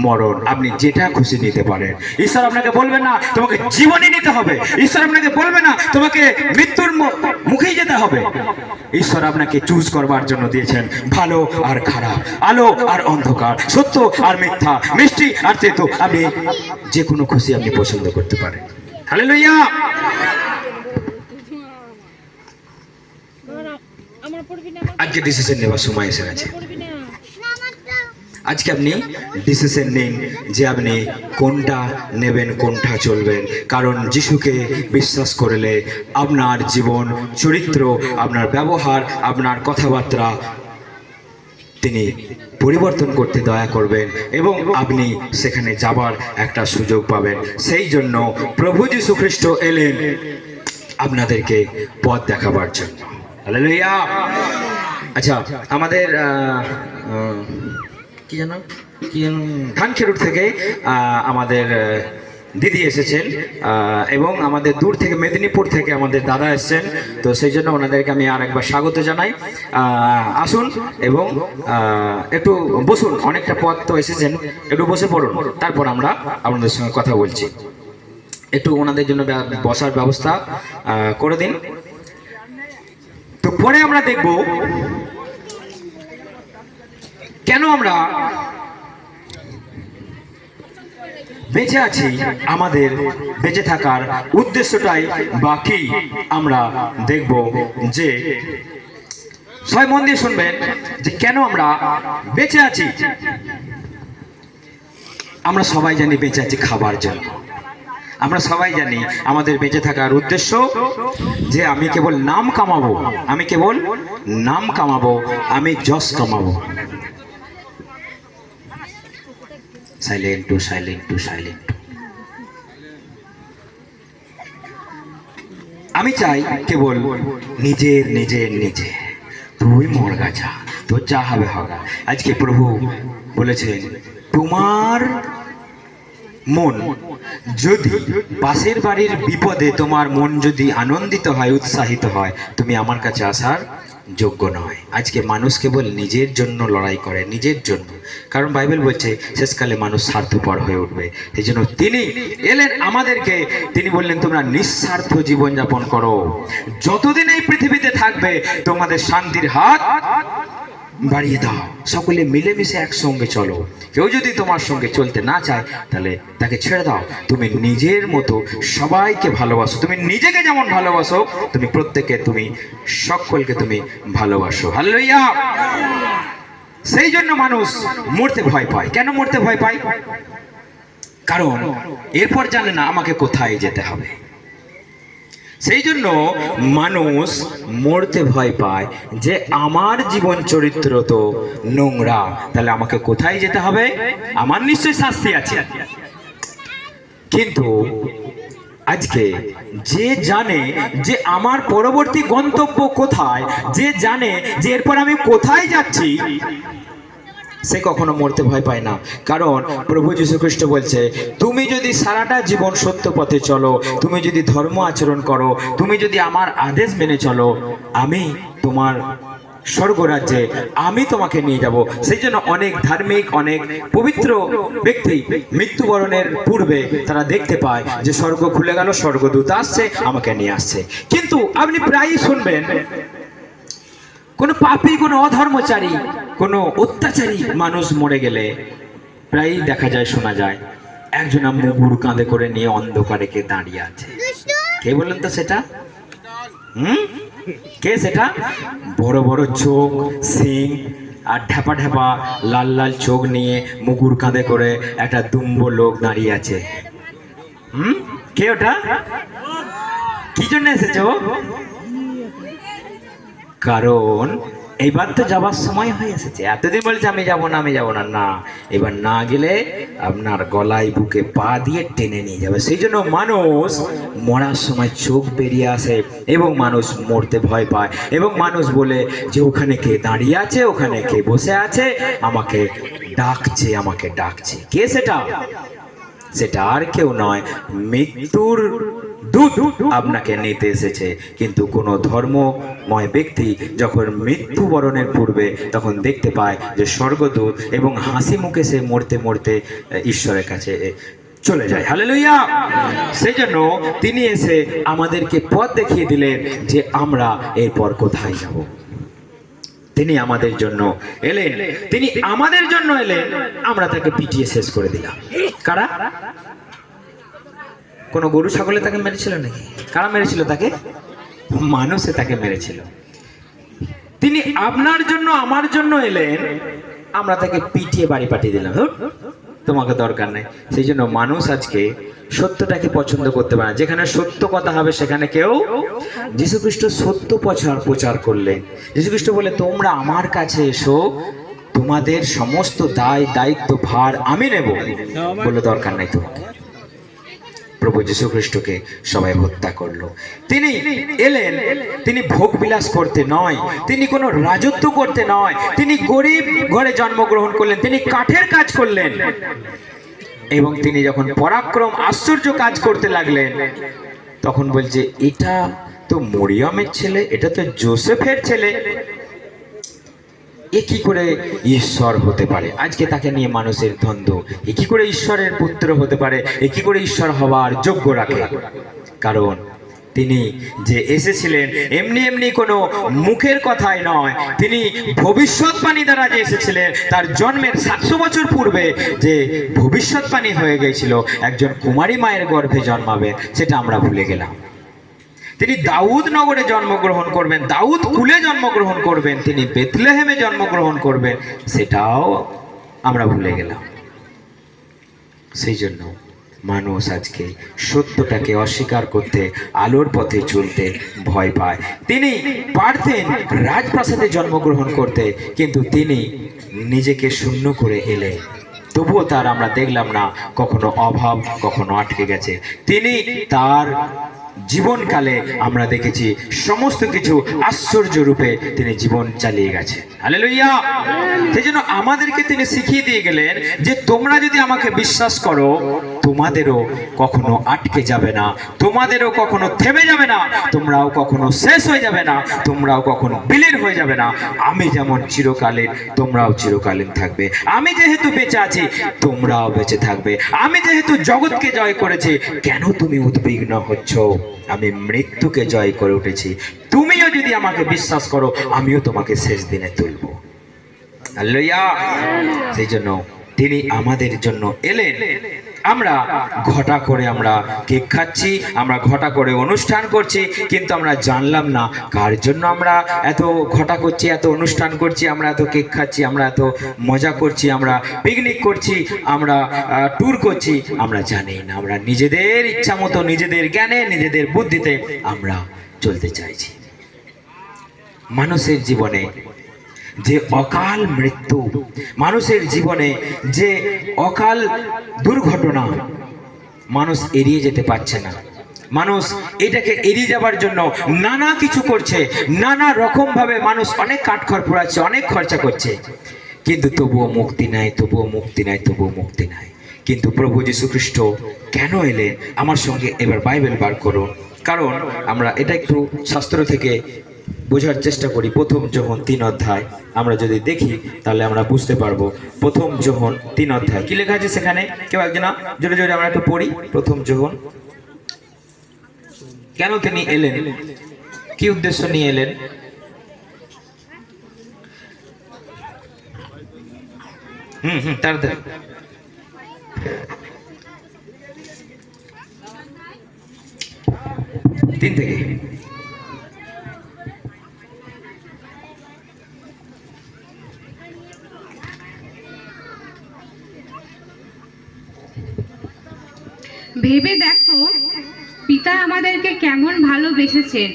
মরণ। আপনি যেটা খুশি নিতে পারেন। ঈশ্বর আপনাকে বলবেন না তোমাকে জীবনই নিতে হবে, ঈশ্বর আপনাকে বলবে না তোমাকে মৃত্যুর মুখেই যেতে হবে। ঈশ্বর আপনাকে চুজ করবার জন্য দিয়েছেন ভালো আর খারাপ, আলো আর অন্ধকার, সত্য আর মিথ্যা, মিষ্টি আর তেতো। আপনি যে কোনো খুশি আপনি পছন্দ করতে পারেন। হালেলুয়া! আজকে ডিসিশন নেওয়ার সময় এসে গেছে। আজকে আপনি ডিসিশন নিন যে আপনি কোনটা নেবেন, কোনটা চলবেন। কারণ যিশুকে বিশ্বাস করলে আপনার জীবন চরিত্র, আপনার ব্যবহার, আপনার কথাবার্তা তিনি পরিবর্তন করতে দয়া করবেন এবং আপনি সেখানে যাবার একটা সুযোগ পাবেন। সেই জন্য প্রভু যীশু খ্রিস্ট এলেন আপনাদেরকে পথ দেখাবার জন্য। হালেলুয়া। আচ্ছা, আমাদের কি জানো ধানখেরুর থেকে আমাদের দিদি এসেছেন এবং আমাদের দূর থেকে মেদিনীপুর থেকে আমাদের দাদা এসেছেন। তো সেই জন্য ওনাদেরকে আমি আর একবার স্বাগত জানাই। আসুন এবং একটু বসুন, অনেকটা পথ তো এসেছেন, একটু বসে পড়ুন, তারপর আমরা আপনাদের সঙ্গে কথা বলছি। একটু ওনাদের জন্য বসার ব্যবস্থা করে দিন। তো পরে আমরা দেখব কেন আমরা বেঁচে আছি, আমাদের বেঁচে থাকার উদ্দেশ্যটাই বাকি আমরা দেখব। যে সবাই মন দিয়ে শুনবেন যে কেন আমরা বেঁচে আছি। আমরা সবাই জানি বেঁচে আছি খাবার জন্য। আমরা সবাই জানি আমাদের বেঁচে থাকার উদ্দেশ্য যে আমি কেবল নাম কামাবো, আমি কেবল নাম কামাবো, আমি যশ কামাবো। Silent to silent to silent. আমি চাই কেবল নিজের নিজের নিজে, তুই মর গাছা, তোর যা হবে হবে। আজকে প্রভু বলেছেন তোমার মন যদি পাশের বাড়ির বিপদে তোমার মন যদি আনন্দিত হয়, উৎসাহিত হয়, তুমি আমার কাছে আসার যোগ্য নয়। আজকে মানুষ কেবল নিজের জন্য লড়াই করে, নিজের জন্য। কারণ বাইবেল বলছে শেষকালে মানুষ স্বার্থপর হয়ে উঠবে। সেই জন্য তিনি এলেন আমাদেরকে, তিনি বললেন তোমরা নিঃস্বার্থ জীবনযাপন করো, যতদিন এই পৃথিবীতে থাকবে তোমাদের শান্তির হাত বাড়িয়ে দাও, সকলে মিলেমিশে একসঙ্গে চলো। কেউ যদি তোমার সঙ্গে চলতে না চায় তাহলে তাকে ছেড়ে দাও। তুমি নিজের মতো সবাইকে ভালোবাসো, তুমি নিজেকে যেমন ভালোবাসো তুমি প্রত্যেককে, তুমি সকলকে তুমি ভালোবাসো। হালেলুয়া। সেই জন্য মানুষ মরতে ভয় পায়। কেন মরতে ভয় পায়? কারণ এরপর জানে না আমাকে কোথায় যেতে হবে। সেই জন্য মানুষ মরতে ভয় পায় যে আমার জীবন চরিত্র তো নোংরা, তাহলে আমাকে কোথায় যেতে হবে? আমার নিশ্চয়ই শাস্তি আছে। কিন্তু আজকে যে জানে যে আমার পরবর্তী গন্তব্য কোথায়, যে জানে যে এরপর আমি কোথায় যাচ্ছি, সে কখনো মরতে ভয় পায় না। কারণ প্রভু যীশু খ্রিস্ট বলছে তুমি যদি সারাটা জীবন সত্য পথে চলো, তুমি যদি ধর্ম আচরণ করো, তুমি যদি আমার আদেশ মেনে চলো, আমি তোমার স্বর্গরাজ্যে আমি তোমাকে নিয়ে যাব। সেই জন্য অনেক ধার্মিক, অনেক পবিত্র ব্যক্তি মৃত্যুবরণের পূর্বে তারা দেখতে পায় যে স্বর্গ খুলে গেল, স্বর্গদূত আসছে আমাকে নিয়ে আসছে। কিন্তু আপনি প্রায়ই শুনবেন কোনো পাপী, কোনো অধর্মচারী, কোনো অত্যাচারী মানুষ মরে গেলে প্রায়ই দেখা যায়, শোনা যায় একজনা মুগুর কাঁধে করে নিয়ে অন্ধকারে কে দাঁড়িয়ে আছে। কে বলেন তো সেটা? কে সেটা? বড় বড় চোখ, শিং আর ঢেপা ঢেপা লাল লাল চোখ নিয়ে মুগুর কাঁধে করে একটা দুম্ব লোক দাঁড়িয়ে আছে। কে ওটা? কি জন্য এসেছো? কারণ এইবার তো যাবার সময় হয়ে এসেছে। এতদিন বলছে আমি যাব না, আমি যাব না, না, এবার না গেলে আপনার গলায় বুকে পা দিয়ে টেনে নিয়ে যাবে। সেই জন্য মানুষ মরার সময় চোখ বেরিয়ে আসে এবং মানুষ মরতে ভয় পায় এবং মানুষ বলে যে ওখানে কে দাঁড়িয়ে আছে, ওখানে কে বসে আছে, আমাকে ডাকছে, আমাকে ডাকছে। কে সেটা? সেটা আর কেউ নয়, মৃত্যুর দূত আপনাকে নিতে এসেছে। কিন্তু কোনো ধর্মময় ব্যক্তি যখন মৃত্যুবরণের পূর্বে তখন দেখতে পায় যে স্বর্গদূত এবং হাসি মুখে সে মরতে মরতে ঈশ্বরের কাছে চলে যায়। হালেলুয়া। সেই জন্য তিনি এসে আমাদেরকে পথ দেখিয়ে দিলেন যে আমরা এরপর কোথায় যাব। তিনি আমাদের জন্য এলেন, তিনি আমাদের জন্য এলেন, আমরা তাকে পিটিয়ে শেষ করে দিলাম। কারা? কোন গরু ছাগলে তাকে মেরেছিল নাকি? কারা মেরেছিল তাকে? মানুষে তাকে মেরেছিল। তিনি আপনার জন্য আমার জন্য এলেন, আমরা তাকে পিটিয়ে বাড়ি পাঠিয়ে দিলাম, ধুর, তোমাকে দরকার নেই। সেই জন্য মানুষ আজকে সত্যটাকে পছন্দ করতে পারে না। যেখানে সত্য কথা হবে সেখানে কেউ, যীশুখ্রিস্ট সত্য প্রচার করলেন। যীশুখ্রিস্ট বলে, তোমরা আমার কাছে এসো, তোমাদের সমস্ত দায়িত্ব ভার আমি নেব, বলে দরকার নাই তোমাকে। প্রভু যীশুখ্রিস্টকে সবাই হত্যা করলো। তিনি এলেন, তিনি ভোগ বিলাস করতে নয়, তিনি কোনো রাজত্ব করতে নয়, তিনি গরিব ঘরে জন্মগ্রহণ করলেন, তিনি কাঠের কাজ করলেন। এবং তিনি যখন পরাক্রম আশ্চর্য কাজ করতে লাগলেন, তখন বলছে, এটা তো মরিয়মের ছেলে, এটা তো যোসেফের ছেলে, এ কি করে ঈশ্বর হতে পারে? আজকে তাকে নিয়ে মানুষের দ্বন্দ্ব, এ কি করে ঈশ্বরের পুত্র হতে পারে, এ কি করে ঈশ্বর হওয়ার যোগ্য রাখে? কারণ তিনি যে এসেছিলেন এমনি এমনি কোনো মুখের কথাই নয়, তিনি ভবিষ্যৎবাণী দ্বারা যে এসেছিলেন, তার জন্মের 700 বছর পূর্বে যে ভবিষ্যৎবাণী হয়ে গিয়েছিল একজন কুমারী মায়ের গর্ভে জন্মাবেন, সেটা আমরা ভুলে গেলাম। তিনি দাউদ নগরে জন্মগ্রহণ করবেন, দাউদ কুলে জন্মগ্রহণ করবেন, তিনি বেথলেহেমে জন্মগ্রহণ করবেন, সেটাও আমরা ভুলে গেলাম। সেই জন্য মানুষ আজকে সত্যটাকে অস্বীকার করতে, আলোর পথে চলতে ভয় পায়। তিনি পারতেন রাজপ্রাসাদে জন্মগ্রহণ করতে, কিন্তু তিনি নিজেকে শূন্য করে এলেন, তবুও তার আমরা দেখলাম না কখনো অভাব, কখনো আটকে গেছে। তিনি তার জীবনকালে আমরা দেখেছি সমস্ত কিছু আশ্চর্য রূপে তিনি জীবন চালিয়ে গেছে। হালেলুয়া। সেই জন্য আমাদেরকে তিনি শিখিয়ে দিয়ে গেলেন যে তোমরা যদি আমাকে বিশ্বাস করো, তোমাদেরও কখনো আটকে যাবে না, তোমাদেরও কখনো থেমে যাবে না, তোমরাও কখনো শেষ হয়ে যাবে না, তোমরাও কখনো বিলীন হয়ে যাবে না। আমি যেমন চিরকালীন, তোমরাও চিরকালীন থাকবে। আমি যেহেতু বেঁচে আছি, তোমরাও বেঁচে থাকবে। আমি যেহেতু জগৎকে জয় করেছি, কেন তুমি উদ্বিগ্ন হচ্ছ? আমি মৃত্যুকে জয় করে উঠেছি। তুমিও যদি আমাকে বিশ্বাস করো, আমিও তোমাকে শেষ দিনে তুলব। হালেলুয়া। সেই জন্য তিনি আমাদের জন্য এলেন। আমরা ঘটা করে আমরা কেক খাচ্ছি, আমরা ঘটা করে অনুষ্ঠান করছি, কিন্তু আমরা জানলাম না কার জন্য আমরা এত ঘটা করছি, এত অনুষ্ঠান করছি, আমরা এত কেক খাচ্ছি, আমরা এত মজা করছি, আমরা পিকনিক করছি, আমরা ট্যুর করছি, আমরা জানি না। আমরা নিজেদের ইচ্ছা মতো, নিজেদের জ্ঞানে, নিজেদের বুদ্ধিতে আমরা চলতে চাইছি। মানুষের জীবনে যে অকাল মৃত্যু, মানুষের জীবনে যে অকাল দুর্ঘটনা, মানুষ এড়িয়ে যেতে পারছে না। মানুষ এটাকে এড়িয়ে যাবার জন্য নানা কিছু করছে, নানা রকম ভাবে মানুষ অনেক কাঠখড় পোড়াচ্ছে, অনেক খরচা করছে, কিন্তু তবুও মুক্তি নাই, তবুও মুক্তি নাই, তবুও মুক্তি নাই। কিন্তু প্রভু যীশুখ্রিস্ট কেন এলেন? আমার সঙ্গে এবার বাইবেল বার করুন, কারণ আমরা এটা একটু শাস্ত্র থেকে বোঝার চেষ্টা করি। প্রথম যোহন 3 অধ্যায় আমরা যদি দেখি তাহলে আমরা বুঝতে পারবো। প্রথম যোহন 3 অধ্যায় কি লেখা আছে সেখানে? কেউ একজন জোরে জোরে আমরা একটু পড়ি। প্রথম যোহন। কেন তিনি এলেন, কি উদ্দেশ্য নিয়ে এলেন? তাড়াতাড়ি। তিন থেকে। ভেবে দেখো পিতা আমাদেরকে কেমন ভালোবেসেছেন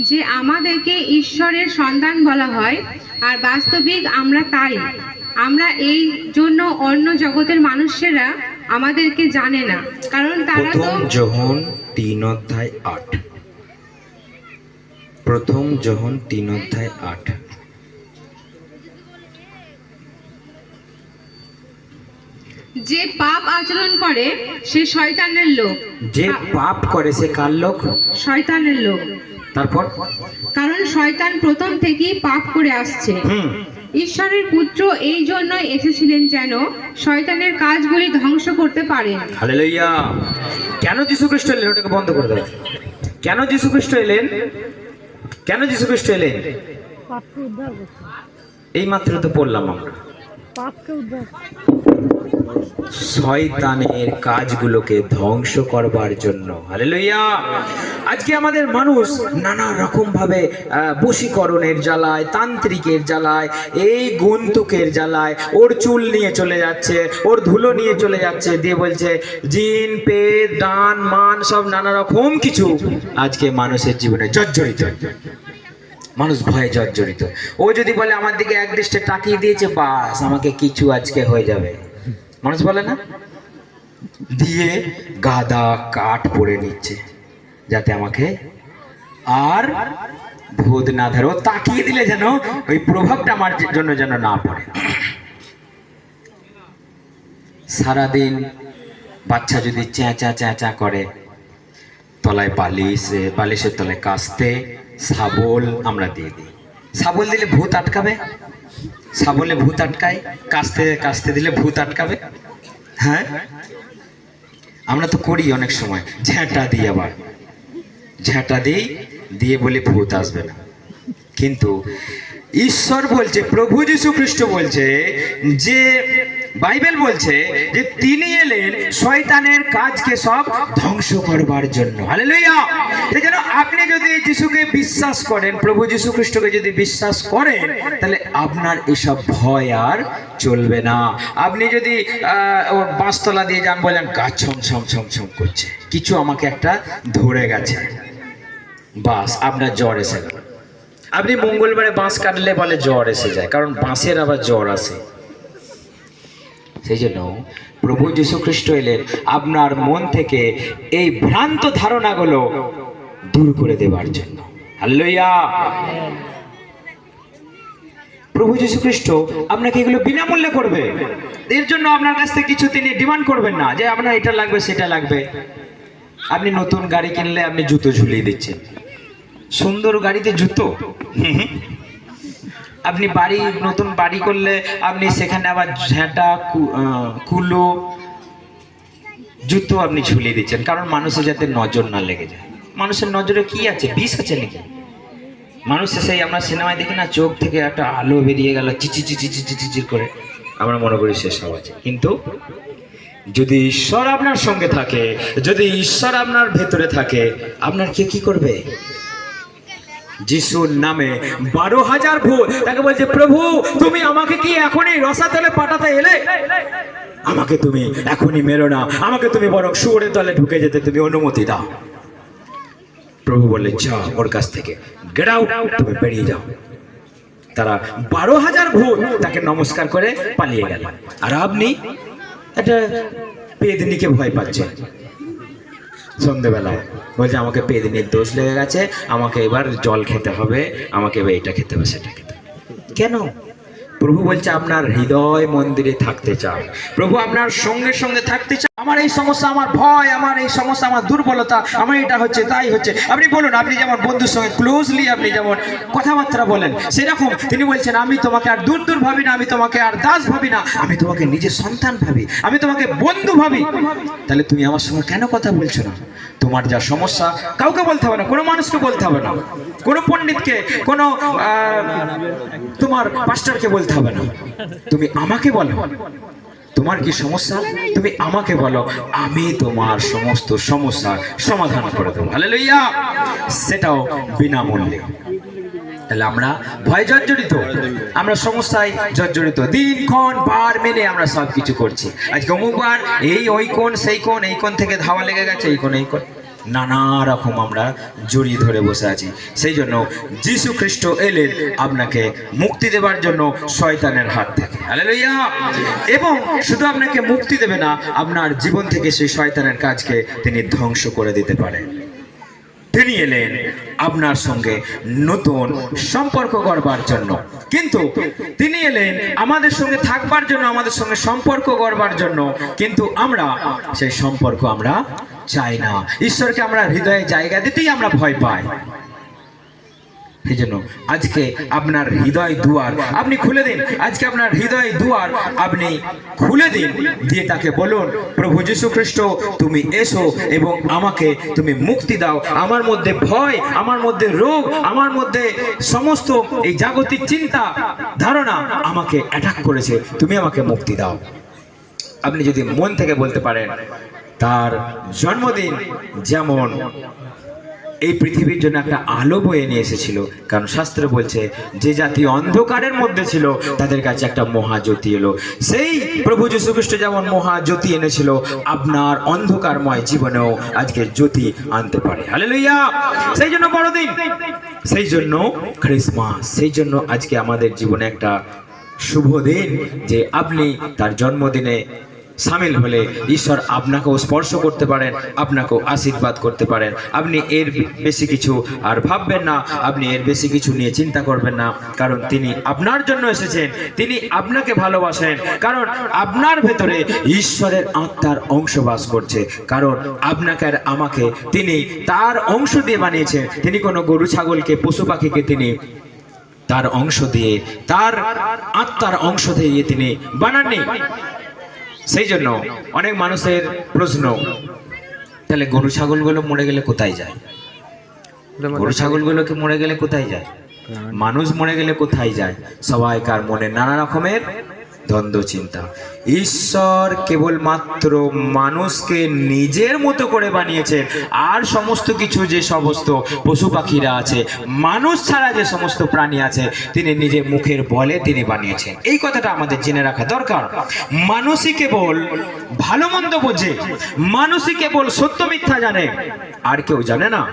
যে আমাদেরকে ঈশ্বরের সন্তান বলা হয়, আর বাস্তবিক আমরা তাই। আমরা এই জন্য অন্য জগতের মানুষেরা আমাদেরকে জানে না, কারণ তারা তো। প্রথম যোহন 3 অধ্যায় 8। প্রথম যোহন 3 অধ্যায় 8। যে পাপ আচরণ করে সে শয়তানের লোক। যে পাপ করে সে কার লোক? শয়তানের লোক। তারপর কারণ শয়তান প্রথম থেকেই পাপ করে আসছে। ঈশ্বরের পুত্র এই জন্যই এসেছিলেন যেন শয়তানের কাজগুলি ধ্বংস করতে পারেন। হালেলুয়া। কেন যীশুখ্রিস্ট এলেন? ওটাকে বন্ধ করে দাও। কেন যীশুখ্রিস্ট এলেন? কেন যীশুখ্রিস্ট এলেন? পাপকে উদ্ধার করতে। এই মাত্র তো পড়লাম আমরা। পাপকে উদ্ধার শয়তানের কাজগুলোকে ধ্বংস করবার জন্য। হালেলুয়া। আজকে আমাদের মানুষ নানা রকম ভাবে বশীকরণের জ্বালায়, তান্ত্রিকের জ্বালায়, এই গন্তুকের জ্বালায় ওর চুল নিয়ে চলে যাচ্ছে, ওর ধুলো নিয়ে চলে যাচ্ছে, দিয়ে বলছে জিন, পেট, ডান, মান, সব নানা রকম কিছু আজকে মানুষের জীবনে জর্জরিত। মানুষ ভয়ে জর্জরিত। ও যদি বলে আমার দিকে এক দৃষ্টে তাকিয়ে দিয়েছে, বাস আমাকে কিছু আজকে হয়ে যাবে, মানুষ বলে না, দিয়ে গাদা কাঠ পরে নিচ্ছে যাতে আমাকে আর ভূত না ধরে। ও তাকিয়ে দিলে যেন ওই প্রভাবটা আমার জন্য যেন না পড়ে। সারাদিন বাচ্চা যদি চেঁচা চেঁচা করে, তলায় বালিশের তলায় কাস্তে শাবল আমরা দিয়ে দিই। শাবল দিলে ভূত আটকাবে, শাবলে ভূত আটকায়, কাস্তে কাস্তে দিলে ভূত আটকাবে। হ্যাঁ, আমরা তো করি অনেক সময়, ঝ্যাঁটা দিই, আবার ঝ্যাঁটা দিই, দিয়ে বলে ভূত আসবে না। কিন্তু ঈশ্বর বলছে, প্রভু যীশু খ্রিস্ট বলছে যে, বাইবেল বলছে যে তিনি এলেন শয়তানের কাজকে সব ধ্বংস করবার জন্য। হালেলুয়া। সেজন্য আপনি যদি যিশুকে বিশ্বাস করেন, প্রভু যীশু খ্রিস্টকে যদি বিশ্বাস করেন, তাহলে আপনার এসব ভয় আর চলবে না। আপনি যদি ওর বাঁশতলা দিয়ে যান, বলেন গা ছম ছম ছম ছম করছে, কিছু আমাকে একটা ধরে গেছে, বাস আপনার জ্বর এসে গেল। আপনি মঙ্গলবারে বাঁশ কাটলে বলে জ্বর এসে যায়, কারণ বাঁশের আবার জ্বর আসে। সেই জন্য প্রভু যীশু খ্রিস্ট এলেন আপনার মন থেকে এই ভ্রান্ত ধারণাগুলো দূর করে দেবার জন্য। হালেলুয়া। প্রভু যীশু খ্রিস্ট আপনাকে এগুলো বিনামূল্যে করবে। এর জন্য আপনার কাছ থেকে কিছু তিনি ডিমান্ড করবেন না, যে আপনার এটা লাগবে সেটা লাগবে। আপনি নতুন গাড়ি কিনলে আপনি জুতো ঝুলিয়ে দিচ্ছেন, সুন্দর গাড়িতে জুতো। আপনি নতুন বাড়ি করলে আপনি সেখানে আবার ঝ্যাঁটা, কুলো, জুতো আপনি ঝুলিয়ে দিচ্ছেন, কারণ মানুষের যাতে নজর না লেগে যায়। মানুষের নজরে কি আছে, বিষ আছে নাকি? মানুষের সেই আমরা সিনেমায় দেখি না, চোখ থেকে একটা আলো বেরিয়ে গেল চিচির করে, আমরা মনে করি সে সব আছে। কিন্তু যদি ঈশ্বর আপনার সঙ্গে থাকে, যদি ঈশ্বর আপনার ভেতরে থাকে, আপনার কে কি করবে? যিশুর নামে 12,000 ভূত তাকে বলছে, প্রভু তুমি আমাকে কি এখনই রসাতলে পাঠাতে এলে? আমাকে তুমি এখনই মেরো না, আমাকে তুমি বরং শুয়োরের তলে ঢুকে যেতে তুমি অনুমতি দাও। প্রভু বললে, যাও ওর কাছ থেকে, গেট আউট, তুমি বেরিয়ে যাও। তারা 12,000 ভূত তাকে নমস্কার করে পালিয়ে গেল। আর আপনি একটা পেদনিকে ভয় পাচ্ছেন। সন্ধ্যেবেলায় বলছে, আমাকে পেদনির দোষ লেগে গেছে, আমাকে এবার জল খেতে হবে, আমাকে এবার এটা খেতে হবে, সেটা খেতে হবে। কেন? প্রভু বলছে আপনার হৃদয় মন্দিরে থাকতে চায়, প্রভু আপনার সঙ্গে সঙ্গে থাকতে চায়। আমার এই সমস্যা, আমার ভয়, আমার এই সমস্যা, আমার দুর্বলতা, আমার এটা হচ্ছে তাই হচ্ছে। আপনি বলুন, আপনি যেমন বন্ধুর সঙ্গে ক্লোজলি আপনি যেমন কথাবার্তা বলেন, সেরকম তিনি বলছেন, আমি তোমাকে আর দূর দূর ভাবি না, আমি তোমাকে আর দাস ভাবি না, আমি তোমাকে নিজের সন্তান ভাবি, আমি তোমাকে বন্ধু ভাবি। তাহলে তুমি আমার সঙ্গে কেন কথা বলছো না? তোমার যা সমস্যা কাউকে বলতে হবে না, কোনো মানুষকে বলতে হবে না, কোনো পণ্ডিতকে, কোনো তোমার পাস্টারকে বলতে হবে না, তুমি আমাকে বলো তোমার কি সমস্যা, তুমি আমাকে বলো, আমি তোমার সমস্ত সমস্যার সমাধান করে দেবো। হালেলুয়া। সেটাও বিনামূল্যে। তাহলে আমরা ভয় জর্জরিত, আমরা সমস্যায় জর্জরিত, দিনক্ষণ বার মেনে আমরা সব কিছু করছি। আজকে অমুকবার ওই কোণ সেই কোণ, এই কোণ থেকে ধাওয়া লেগে গেছে, এই কোণ নানা রকম আমরা জড়িয়ে ধরে বসে আছি। সেই জন্য যীশু খ্রিস্ট এলেন আপনাকে মুক্তি দেবার জন্য শয়তানের হাত থেকে। হালেলুয়া। এবং শুধু আপনাকে মুক্তি দেবে না, আপনার জীবন থেকে সেই শয়তানের কাজকে তিনি ধ্বংস করে দিতে পারেন। তিনি এলেন আপনার সঙ্গে নতুন সম্পর্ক গড়বার জন্য, কিন্তু তিনি এলেন আমাদের সঙ্গে থাকবার জন্য, আমাদের সঙ্গে সম্পর্ক গড়বার জন্য, কিন্তু আমরা সেই সম্পর্ক আমরা চাই না। ঈশ্বরকে আমরা হৃদয়ে জায়গা দিতেই আমরা ভয় পাই। সেই জন্য আজকে আপনার হৃদয় দুয়ার আপনি খুলে দিন, আজকে আপনার হৃদয় দুয়ার আপনি খুলে দিন, দিয়ে তাকে বলুন, প্রভু যীশু খ্রিস্ট তুমি এসো এবং আমাকে তুমি মুক্তি দাও। আমার মধ্যে ভয়, আমার মধ্যে রোগ, আমার মধ্যে সমস্ত এই জাগতিক চিন্তা ধারণা আমাকে অ্যাটাক করেছে, তুমি আমাকে মুক্তি দাও। আপনি যদি মন থেকে বলতে পারেন তার জন্মদিন যেমন এই পৃথিবীর জন্য একটা আলো বয়ে নিয়ে এসেছিল, কারণ শাস্ত্র বলছে যে জাতি অন্ধকারের মধ্যে ছিল তাদের কাছে একটা মহাজ্যোতি এলো। সেই প্রভু যীশু খ্রিস্ট যেমন মহাজ্যোতি এনেছিল, আপনার অন্ধকারময় জীবনেও আজকে জ্যোতি আনতে পারে। হালেলুয়া! সেই জন্য বড়দিন, সেই জন্য ক্রিসমাস, সেই জন্য আজকে আমাদের জীবনে একটা শুভ দিন যে আপনি তার জন্মদিনে সামিল হলে ঈশ্বর আপনাকেও স্পর্শ করতে পারেন, আপনাকেও আশীর্বাদ করতে পারেন। আপনি এর বেশি কিছু আর ভাববেন না, আপনি এর বেশি কিছু নিয়ে চিন্তা করবেন না, কারণ তিনি আপনার জন্য এসেছেন, তিনি আপনাকে ভালোবাসেন, কারণ আপনার ভেতরে ঈশ্বরের আত্মার অংশ বাস করছে, কারণ আপনাকে আর আমাকে তিনি তার অংশ দিয়ে বানিয়েছেন। তিনি কোনো গরু ছাগলকে, পশু পাখিকে তিনি তার অংশ দিয়ে, তার আত্মার অংশ দিয়ে তিনি বানাননি। সেই জন্য অনেক মানুষের প্রশ্ন, তাহলে গরু ছাগলগুলো মরে গেলে কোথায় যায়? গরু ছাগলগুলোকে মরে গেলে কোথায় যায়? মানুষ মরে গেলে কোথায় যায়? সবাইকার মনে নানা রকমের দ্বন্দ্ব চিন্তা। ঈশ্বর কেবলমাত্র মানুষকে নিজের মতো করে বানিয়েছেন, আর সমস্ত কিছু যে সমস্ত পশু পাখিরা আছে, মানুষ ছাড়া যে সমস্ত প্রাণী আছে, তিনি নিজের মুখের বলে তিনি বানিয়েছেন। এই কথাটা আমাদের জেনে রাখা দরকার। মানুষই কেবল ভালো মন্দ বোঝে, মানুষই কেবল সত্য মিথ্যা জানে, আর কেউ জানে না।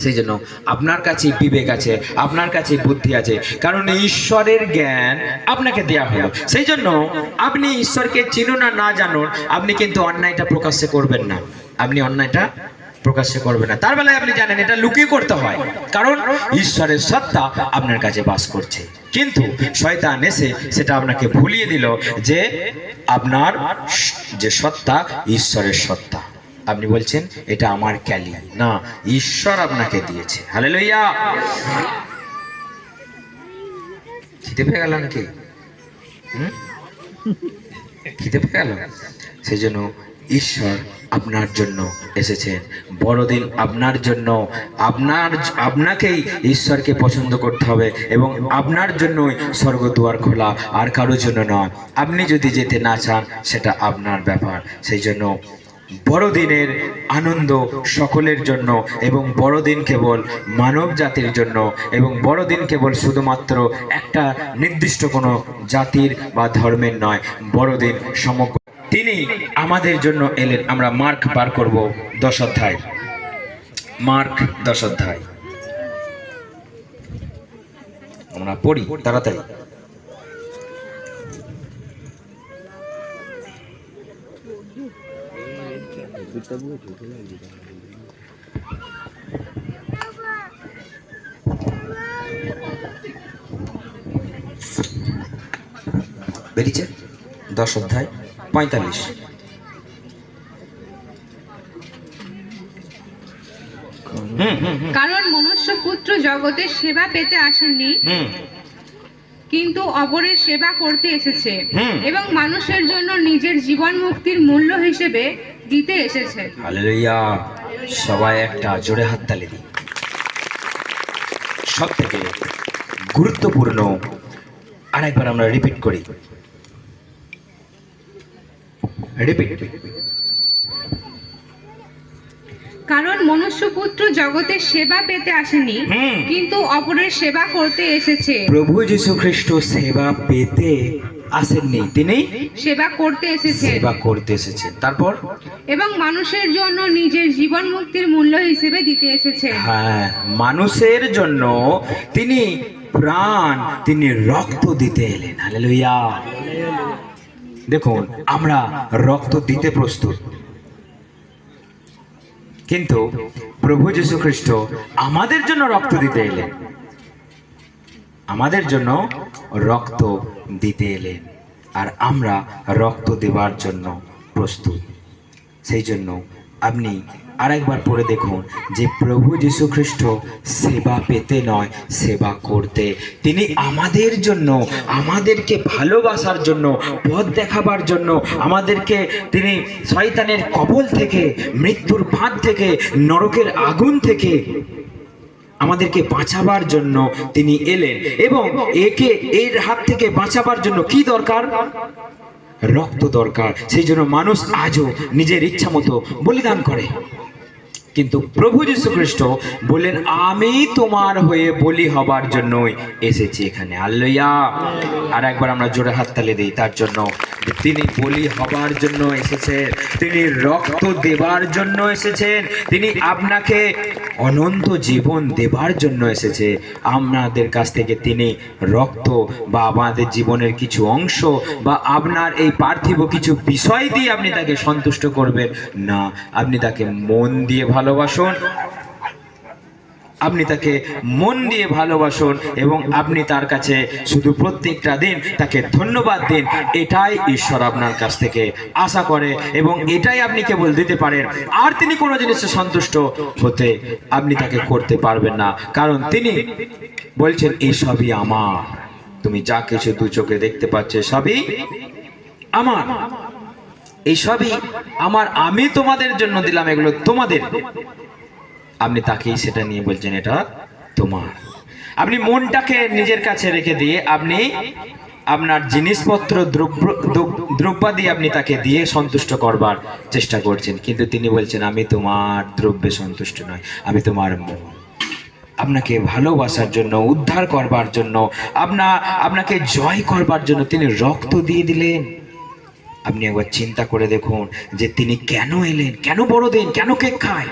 সেই জন্য আপনার কাছে বিবেক আছে, আপনার কাছে বুদ্ধি আছে, কারণ ঈশ্বরের জ্ঞান আপনাকে দেয়া হলো। সেই জন্য আপনি ঈশ্বরকে চিনুন আর না জানুন, আপনি কিন্তু অন্যায়টা প্রকাশ্যে করবেন না, আপনি অন্যায়টা প্রকাশ্যে করবেন না। তার বেলায় আপনি জানেন এটা লুকিয়ে করতে হয়, কারণ ঈশ্বরের সত্তা আপনার কাছে বাস করছে। কিন্তু শয়তান এসে সেটা আপনাকে ভুলিয়ে দিল যে আপনার যে সত্তা ঈশ্বরের সত্তা। আপনি বলছেন এটা আমার ক্যালি, না, ঈশ্বর আপনাকে দিয়েছে। হালেলুয়া! খিদে পেয়ে গেল নাকি? খিদে পেয়ে গেল? সেই জন্য ঈশ্বর আপনার জন্য এসেছেন। বড়দিন আপনার জন্য, আপনাকেই ঈশ্বরকে পছন্দ করতে হবে এবং আপনার জন্যই স্বর্গদুয়ার খোলা, আর কারোর জন্য নয়। আপনি যদি যেতে না চান সেটা আপনার ব্যাপার। সেই জন্য বড়দিনের আনন্দ সকলের জন্য, এবং বড়দিন কেবল মানব জাতির জন্য, এবং বড়দিন কেবল শুধুমাত্র একটা নির্দিষ্ট কোনো জাতির বা ধর্মের নয়। বড়দিন সমগ্র, তিনি আমাদের জন্য এলেন। আমরা মার্ক বার করব 10 অধ্যায়, মার্ক 10 অধ্যায় আমরা পড়ি তাড়াতাড়ি। বেরিয়েছে 10 অধ্যায় 45। কারণ মনুষ্যপুত্র জগতের সেবা পেতে আসেননি, কিন্তু অপরের সেবা করতে এসেছে এবং মানুষের জন্য নিজের জীবন মুক্তির মূল্য হিসেবে দিতে এসেছে। হালেলুয়া! সবাই একটা জোরে হাততালি দিই। সব থেকে গুরুত্বপূর্ণ আরেকবার আমরা রিপিট করি, রিপিট। কারণ মনুষ্যপুত্র জগতের সেবা পেতে আসেনি, কিন্তু অপরের সেবা করতে এসেছে। প্রভু যীশু খ্রিস্ট সেবা পেতে আসেননি, তিনি সেবা করতে এসেছেন, সেবা করতে এসেছেন। তারপর এবং মানুষের জন্য নিজের জীবন মুক্তির মূল্য হিসেবে দিতে এসেছেন। হ্যাঁ, মানুষের জন্য তিনি প্রাণ, তিনি রক্ত দিতে এলেন। হালেলুয়া! দেখুন, আমরা রক্ত দিতে প্রস্তুত, কিন্তু প্রভু যীশু খ্রিস্ট আমাদের জন্য রক্ত দিতে এলেন, আমাদের জন্য রক্ত দিতে এলেন, আর আমরা রক্ত দেবার জন্য প্রস্তুত। সেই জন্য আপনি আরেকবার পড়ে দেখুন যে প্রভু যীশু খ্রিস্ট সেবা পেতে নয়, সেবা করতে। তিনি আমাদের জন্য, আমাদেরকে ভালোবাসার জন্য, পথ দেখাবার জন্য, আমাদেরকে তিনি শয়তানের কবল থেকে, মৃত্যুর ফাঁদ থেকে, নরকের আগুন থেকে আমাদেরকে বাঁচাবার জন্য তিনি এলেন। এবং এর হাত থেকে বাঁচাবার জন্য কি দরকার? রক্ত দরকার, সেই জন্য মানুষ আজও নিজের ইচ্ছা মতো বলিদান করে। কিন্তু প্রভু যীশু খ্রিস্ট বললেন, আমি তোমার হয়ে বলি হবার জন্যই এসেছি এখানে। হালেলুয়া। আর একবার আমরা জোরে হাততালি দিই তার জন্য। তিনি বলি হবার জন্য এসেছেন, তিনি রক্ত দেবার জন্য এসেছেন, তিনি আপনাকে অনন্ত জীবন দেবার জন্য এসেছে। আপনাদের কাছ থেকে তিনি রক্ত বা আমাদের জীবনের কিছু অংশ বা আপনার এই পার্থিব কিছু বিষয় দিয়ে আপনি তাকে সন্তুষ্ট করবেন না। আপনি তাকে মন দিয়ে ভালোবাসুন, আপনি তাকে মন দিয়ে ভালোবাসুন এবং আপনি তার কাছে শুধু প্রত্যেকটা দিন তাকে ধন্যবাদ দিন। এটাই ঈশ্বর আপনার কাছ থেকে আশা করে এবং এটাই আপনি কেবল দিতে পারেন। আর তিনি কোনো জিনিসে সন্তুষ্ট হতে আপনি তাকে করতে পারবেন না, কারণ তিনি বলছেন এই সবই আমার। তুমি যা কিছু দু চোখে দেখতে পাচ্ছ সবই আমার, এই সবই আমার, আমি তোমাদের জন্য দিলাম, এগুলো তোমাদের। আপনি তাকেই সেটা নিয়ে বলছেন এটা তোমার। আপনি মনটাকে নিজের কাছে রেখে দিয়ে আপনি আপনার জিনিসপত্র দ্রব্যাদি আপনি তাকে দিয়ে সন্তুষ্ট করবার চেষ্টা করছেন, কিন্তু তিনি বলছেন আমি তোমার দ্রব্যে সন্তুষ্ট নয়, আমি তোমার মন। আপনাকে ভালোবাসার জন্য, উদ্ধার করবার জন্য, আপনাকে জয় করবার জন্য তিনি রক্ত দিয়ে দিলেন। আপনি একবার চিন্তা করে দেখুন যে তিনি কেন এলেন, কেন বড়দিন, কেন কেক খায়?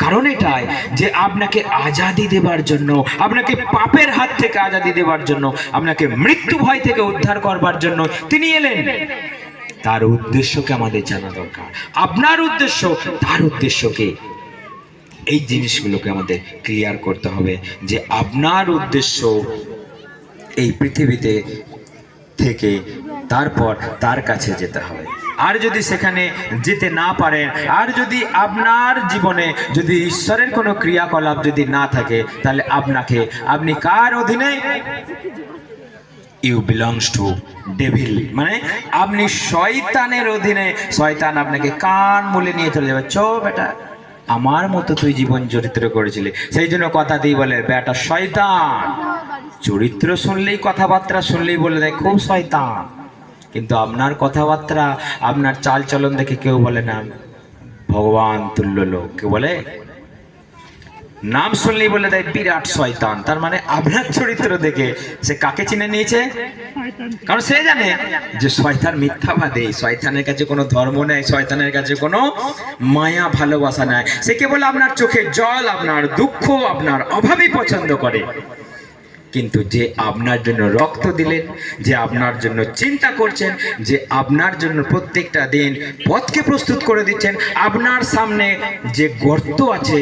কারণ এটাই যে আপনাকে আজাদি দেবার জন্য, আপনাকে পাপের হাত থেকে আজাদি দেবার জন্য, আপনাকে মৃত্যু ভয় থেকে উদ্ধার করবার জন্য তিনি এলেন। তার উদ্দেশ্যকে আমাদের জানা দরকার। আপনার উদ্দেশ্য, তার উদ্দেশ্যকে, এই জিনিসগুলোকে আমাদের ক্লিয়ার করতে হবে যে আপনার উদ্দেশ্য এই পৃথিবীতে থেকে তারপর তার কাছে যেতে হবে। আর যদি সেখানে যেতে না পারেন, আর যদি আপনার জীবনে যদি ঈশ্বরের কোনো ক্রিয়াকলাপ যদি না থাকে, তাহলে আপনি কার অধীনে? ইউ বিলংস টু ডেভিল, মানে আপনি শয়তানের অধীনে। শয়তান আপনাকে কান মুলে নিয়ে চলে যাবে, চো বেটা আমার মতো তুই জীবন চরিত্র করেছিলি। সেই জন্য কথা দিয়ে বলে বেটা শয়তান। চরিত্র শুনলেই, কথাবার্তা শুনলেই বলে দেয় খুব শয়তান, কিন্তু আপনার কথাবার্তা, আপনার চাল চলন দেখে কেউ বলে না ভগবান তুল্য লোক। কেউ বলে, নাম শুনলেই বলে দেয় বিরাট শয়তান। তার মানে আপনার চরিত্র দেখে সে কাকে চিনে নিয়েছে? কারণ সে জানে যে শয়তান মিথ্যাবাদী, শয়তানের কাছে কোনো ধর্ম নেই, শয়তানের কাছে কোনো মায়া ভালোবাসা নাই। সে কেবল আপনার চোখের জল, আপনার দুঃখ, আপনার অভাবই পছন্দ করে। কিন্তু যে আপনার জন্য রক্ত দিলেন, যে আপনার জন্য চিন্তা করছেন, যে আপনার জন্য প্রত্যেকটা দিন পথকে প্রস্তুত করে দিচ্ছেন, আপনার সামনে যে গর্ত আছে,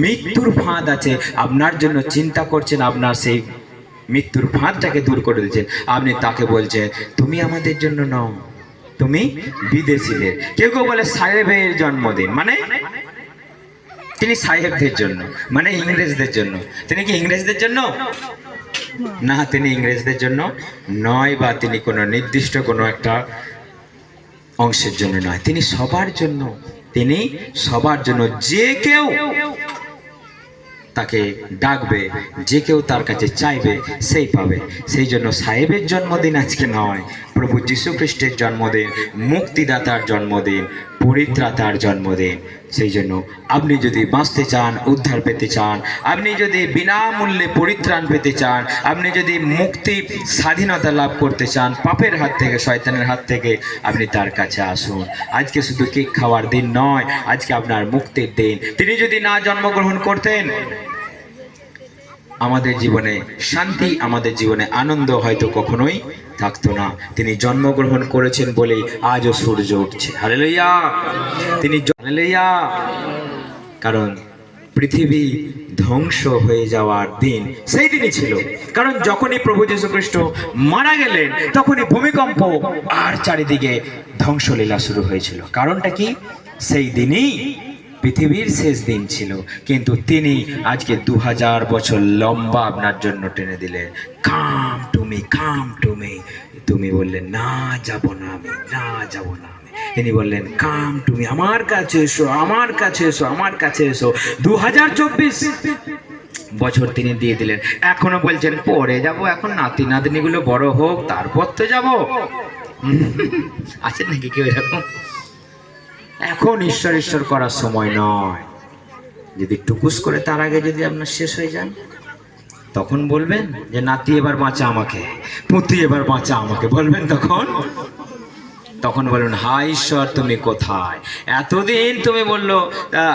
মৃত্যুর ফাঁদ আছে, আপনার জন্য চিন্তা করছেন, আপনার সেই মৃত্যুর ফাঁদটাকে দূর করে দিচ্ছেন, আপনি তাকে বলছেন তুমি আমাদের জন্য নও, তুমি বিদেশিদের। কেউ কেউ বলে সাহেবের জন্মদিন, মানে তিনি সাহেবদের জন্য, মানে ইংরেজদের জন্য। তিনি কি ইংরেজদের জন্য? না, তিনি ইংরেজদের জন্য নয়, বা তিনি কোনো নির্দিষ্ট কোনো একটা অংশের জন্য নয়, তিনি সবার জন্য। তিনি সবার জন্য। যে কেউ তাকে ডাকবে, যে কেউ তার কাছে চাইবে, সেই পাবে। সেই জন্য সাহেবের জন্মদিন আজকে নয়, প্রভু যীশু খ্রিস্টের জন্মদিন, মুক্তিদাতার জন্মদিন, পরিত্রাতার জন্মদিন। সেই জন্য আপনি যদি বাঁচতে চান, উদ্ধার পেতে চান, আপনি যদি বিনামূল্যে পরিত্রাণ পেতে চান, আপনি যদি মুক্তি, স্বাধীনতা লাভ করতে চান পাপের হাত থেকে, শয়তানের হাত থেকে, আপনি তার কাছে আসুন। আজকে শুধু কেক খাওয়ার দিন নয়, আজকে আপনার মুক্তির দিন। তিনি যদি না জন্মগ্রহণ করতেন, আমাদের জীবনে শান্তি, আমাদের জীবনে আনন্দ হয়তো কখনোই থাকতো না। তিনি জন্মগ্রহণ করেছেন বলেই আজও সূর্য উঠছে। হালেলুয়া। তিনি হালেলুয়া। কারণ পৃথিবী ধ্বংস হয়ে যাওয়ার দিন সেই দিনই ছিল। কারণ যখনই প্রভু যীশু খ্রিস্ট মারা গেলেন, তখনই ভূমিকম্প আর চারিদিকে ধ্বংসলীলা শুরু হয়েছিল। কারণটা কি? সেই দিনই পৃথিবীর শেষ দিন ছিল, কিন্তু তিনি আজকে 2000 বছর লম্বা আপনার জন্য টেনে দিলেন। Come to me, come to me. তুমি বললেন না যাব না আমি, না যাব না আমি। তিনি বললেন কাম টু মি, আমার কাছে এসো, আমার কাছে এসো, আমার কাছে এসো। 2024 বছর তিনি দিয়ে দিলেন। এখনো বলছেন পরে যাব, এখন নাতি নাতনিগুলো বড় হোক তারপর তো যাব। আছে নাকি কেউ এরকম? এখন ঈশ্বর ঈশ্বর করার সময় নয়। যদি টুকুস করে তার আগে যদি আপনার শেষ হয়ে যান, তখন বলবেন যে নাতি এবার বাঁচা আমাকে, পুঁতি এবার বাঁচা আমাকে, বলবেন তখন? তখন বলবেন হায় ঈশ্বর তুমি কোথায়? এতদিন তুমি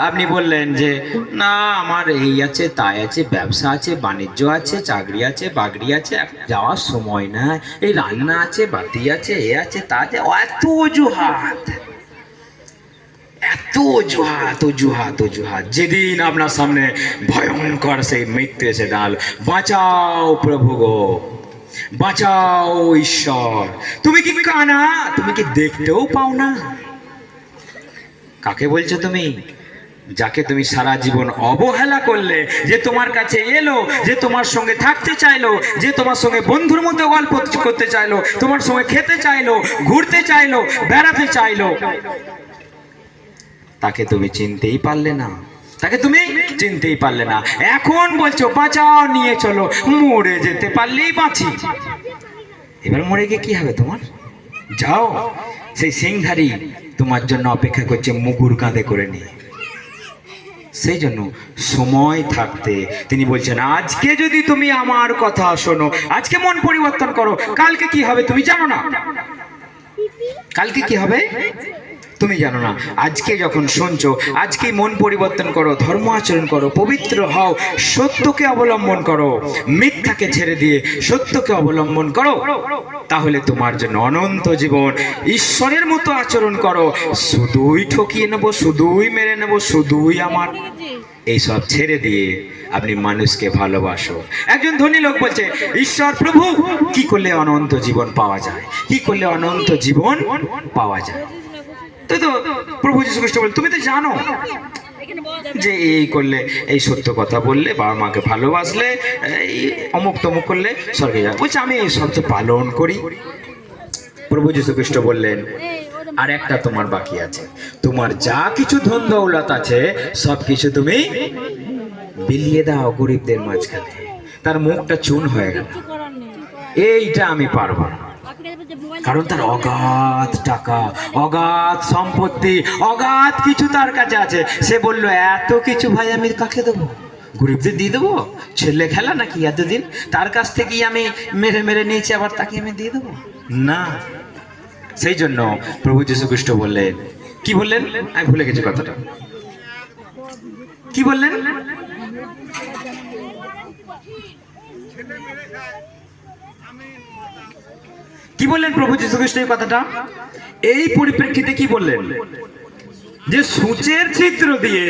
আপনি বললেন যে না আমার এই আছে তাই আছে, ব্যবসা আছে, বাণিজ্য আছে, চাকরি আছে, বাগড়ি আছে, যাওয়ার সময় না, এই রান্না আছে, বাতি আছে, এ আছে তা আছে, এত অজুহাত, এত অজুহাত, অজুহাত, অজুহাত। যেদিন আপনার সামনে ভয়ঙ্কর সেই মৃত্যু এসে দাঁড়াল, বাঁচাও প্রভু গো, বাঁচাও ঈশ্বর, তুমি কি কানা? তুমি কি দেখতেও পাও না? কাকে বলছো তুমি? যাকে তুমি সারা জীবন অবহেলা করলে, যে তোমার কাছে এলো, যে তোমার সঙ্গে থাকতে চাইলো, যে তোমার সঙ্গে বন্ধুর মতো গল্প করতে চাইলো, তোমার সঙ্গে খেতে চাইলো, ঘুরতে চাইলো, বেড়াতে চাইলো, তাকে তুমি চিনতেই পারলে না, তাকে তুমি চিনতেই পারলে না। এখন বলছো বাঁচাও, নিয়ে চলো, মরে যেতে পারলেই বাঁচি। এবার মরে গিয়ে কি হবে তোমার? যাও, সেই সিংহারি তোমার জন্য অপেক্ষা করছে মুগুর কাঁধে করে নিয়ে। সেই জন্য সময় থাকতে তিনি বলছেন আজকে যদি তুমি আমার কথা শোনো, আজকে মন পরিবর্তন করো, কালকে কি হবে তুমি জানো না। কালকে কি হবে তুমি জানো না। আজকে যখন শুনছো, আজকে মন পরিবর্তন করো, ধর্ম আচরণ করো, পবিত্র হও, সত্যকে অবলম্বন করো, মিথ্যাকে ছেড়ে দিয়ে সত্যকে অবলম্বন করো, তাহলে তোমার জন্য অনন্ত জীবন। ঈশ্বরের মতো আচরণ করো, শুধুই ঠকিয়ে নেবো, শুধুই মেরে নেবো, শুধুই আমার, এইসব ছেড়ে দিয়ে আপনি মানুষকে ভালোবাসো। একজন ধনী লোক বলছে ঈশ্বর প্রভু কি করলে অনন্ত জীবন পাওয়া যায়, কি করলে অনন্ত জীবন পাওয়া যায়? তো প্রভু যীশু খ্রিস্ট বলে তুমি তো জানো যে এই করলে, এই সত্য কথা বললে, বাবা মাকে ভালোবাসলে, এই অমুক তমুক করলে স্বর্গে যাবে। বলছে আমি এই সব তো পালন করি। প্রভু যীশু খ্রিস্ট বললেন আর একটা তোমার বাকি আছে, তোমার যা কিছু ধন দৌলত আছে সব কিছু তুমি বিলিয়ে দাও গরিবদের মাঝখানে। তার মুখটা চুন হয়ে গেল, এইটা আমি পারবো না, কারণ তার অগাধ টাকা, অগাধ সম্পত্তি, অগাধ কিছু তার কাছে আছে। সে বলল এত কিছু ভাই আমি কাকে দেবো? গরিবদের দিয়ে দেবো? ছেলে খেলা নাকি এতদিন? তার কাছ থেকেই আমি মেরে মেরে নিয়েছি, আবার তাকে আমি দিয়ে দেবো না। সেই জন্য প্রভু যীশু খ্রিস্ট বললেন, কি বললেন আমি ভুলে গেছি কথাটা, কি বললেন? কি বললেন প্রভু যীশু খ্রিস্ট এই কথাটা? এই পরিপ্রেক্ষিতে কি বললেন? যে সূচের ছিদ্র দিয়ে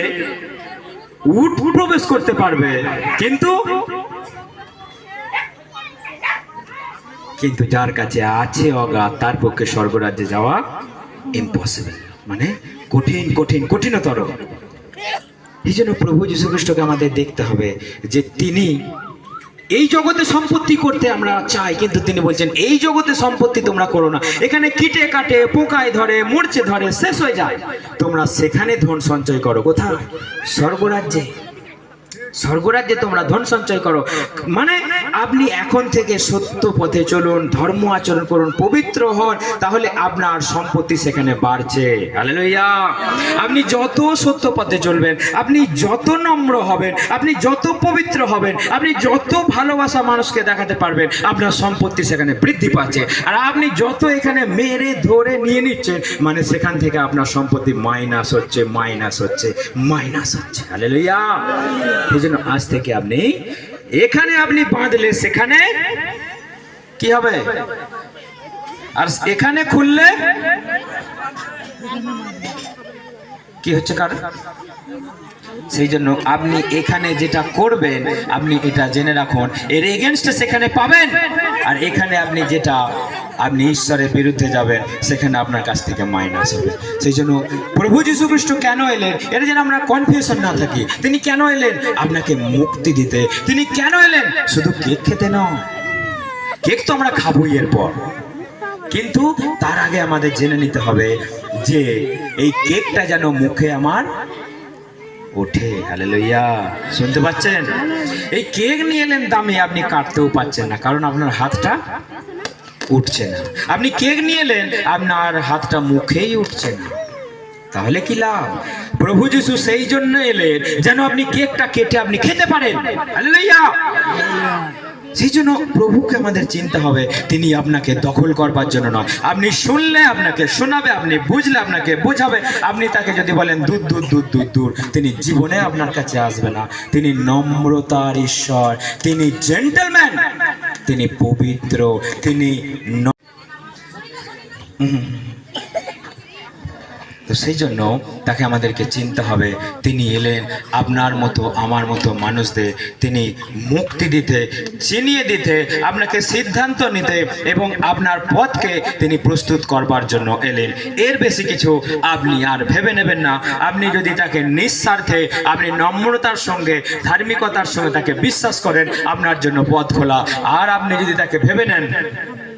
উট প্রবেশ করতে পারবে, কিন্তু কিন্তু যার কাছে আছে অগাধ, তার পক্ষে স্বর্গরাজ্যে যাওয়া ইম্পসিবল, মানে কঠিন, কঠিন, কঠিনতর। এই জন্য প্রভু যীশু খ্রিস্টকে আমাদের দেখতে হবে যে তিনি এই জগতে সম্পত্তি করতে আমরা চাই, কিন্তু তিনি বলছেন এই জগতে সম্পত্তি তোমরা করো না, এখানে কিটে কাটে, পোকায় ধরে, মরচে ধরে, শেষ হয়ে যায়। তোমরা সেখানে ধন সঞ্চয় করো, কোথায়? স্বর্গরাজ্যে। স্বর্গরাজ্যে তোমরা ধন সঞ্চয় করো। মানে আপনি এখন থেকে সত্য পথে চলুন, ধর্ম আচরণ করুন, পবিত্র হন, তাহলে আপনার সম্পত্তি সেখানে বাড়ছে। হালেলুয়া। আপনি যত সত্য পথে চলবেন, আপনি যত নম্র হবেন, আপনি যত পবিত্র হবেন, আপনি যত ভালোবাসা মানুষকে দেখাতে পারবেন, আপনার সম্পত্তি সেখানে বৃদ্ধি পাচ্ছে। আর আপনি যত এখানে মেরে ধরে নিয়ে নিচ্ছেন, মানে সেখান থেকে আপনার সম্পত্তি মাইনাস হচ্ছে, মাইনাস হচ্ছে, মাইনাস হচ্ছে। হালেলুয়া। জন্য আজ থেকে আপনি এখানে আপনি বাঁধলে সেখানে কি হবে, আর এখানে খুললে কি হচ্ছে কারণ? সেই জন্য আপনি এখানে যেটা করবেন, আপনি এটা জেনে রাখুন, এর এগেনস্টে সেখানে পাবেন, আর এখানে আপনি যেটা আপনি ঈশ্বরের বিরুদ্ধে যাবেন, সেখানে আপনার কাছ থেকে মাইনাস হবে। সেই জন্য প্রভু যীশু খ্রিস্ট কেন এলেন? এটা যেন আমরা কনফিউশন না থাকি। তিনি কেন এলেন? আপনাকে মুক্তি দিতে। তিনি কেন এলেন? শুধু কেক খেতে নয়, কেক তো আমরা খাবোই এরপর, কিন্তু তার আগে আমাদের জেনে নিতে হবে যে এই কেকটা যেন মুখে আমার ওঠে। হালেলুয়া। শুনতে পাচ্ছেন? এই কেক নিয়ে এলেন দামি, আপনি কাটতেও পাচ্ছেন না, কারণ আপনার হাতটা উঠছে না। আপনি কেক নিয়ে এলেন, আপনার হাতটা মুখেই উঠছে না, তাহলে কি লাভ? প্রভু যিশু সেই জন্য এলেন যেন আপনি কেকটা কেটে আপনি খেতে পারেন। হালেলুয়া। সেই জন্য প্রভুকে আমাদের চিন্তা হবে, তিনি আপনাকে দখল করবার জন্য নয়। আপনি শুনলে আপনাকে শোনাবে, আপনি বুঝলে আপনাকে বুঝাবে। আপনি তাকে যদি বলেন দূর দূর দূর দূর দূর, তিনি জীবনে আপনার কাছে আসবে না। তিনি নম্রতার ঈশ্বর, তিনি জেন্টলম্যান, তিনি পবিত্র, তিনি তো সেই জন্য তাকে আমাদেরকে চিনতে হবে। তিনি এলেন আপনার মতো আমার মতো মানুষদের তিনি মুক্তি দিতে, চিনিয়ে দিতে, আপনাকে সিদ্ধান্ত নিতে এবং আপনার পথকে তিনি প্রস্তুত করবার জন্য এলেন। এর বেশি কিছু আপনি আর ভেবে নেবেন না। আপনি যদি তাকে নিঃস্বার্থে, আপনি নম্রতার সঙ্গে, ধার্মিকতার সঙ্গে তাকে বিশ্বাস করেন, আপনার জন্য পথ খোলা। আর আপনি যদি তাকে ভেবে নেন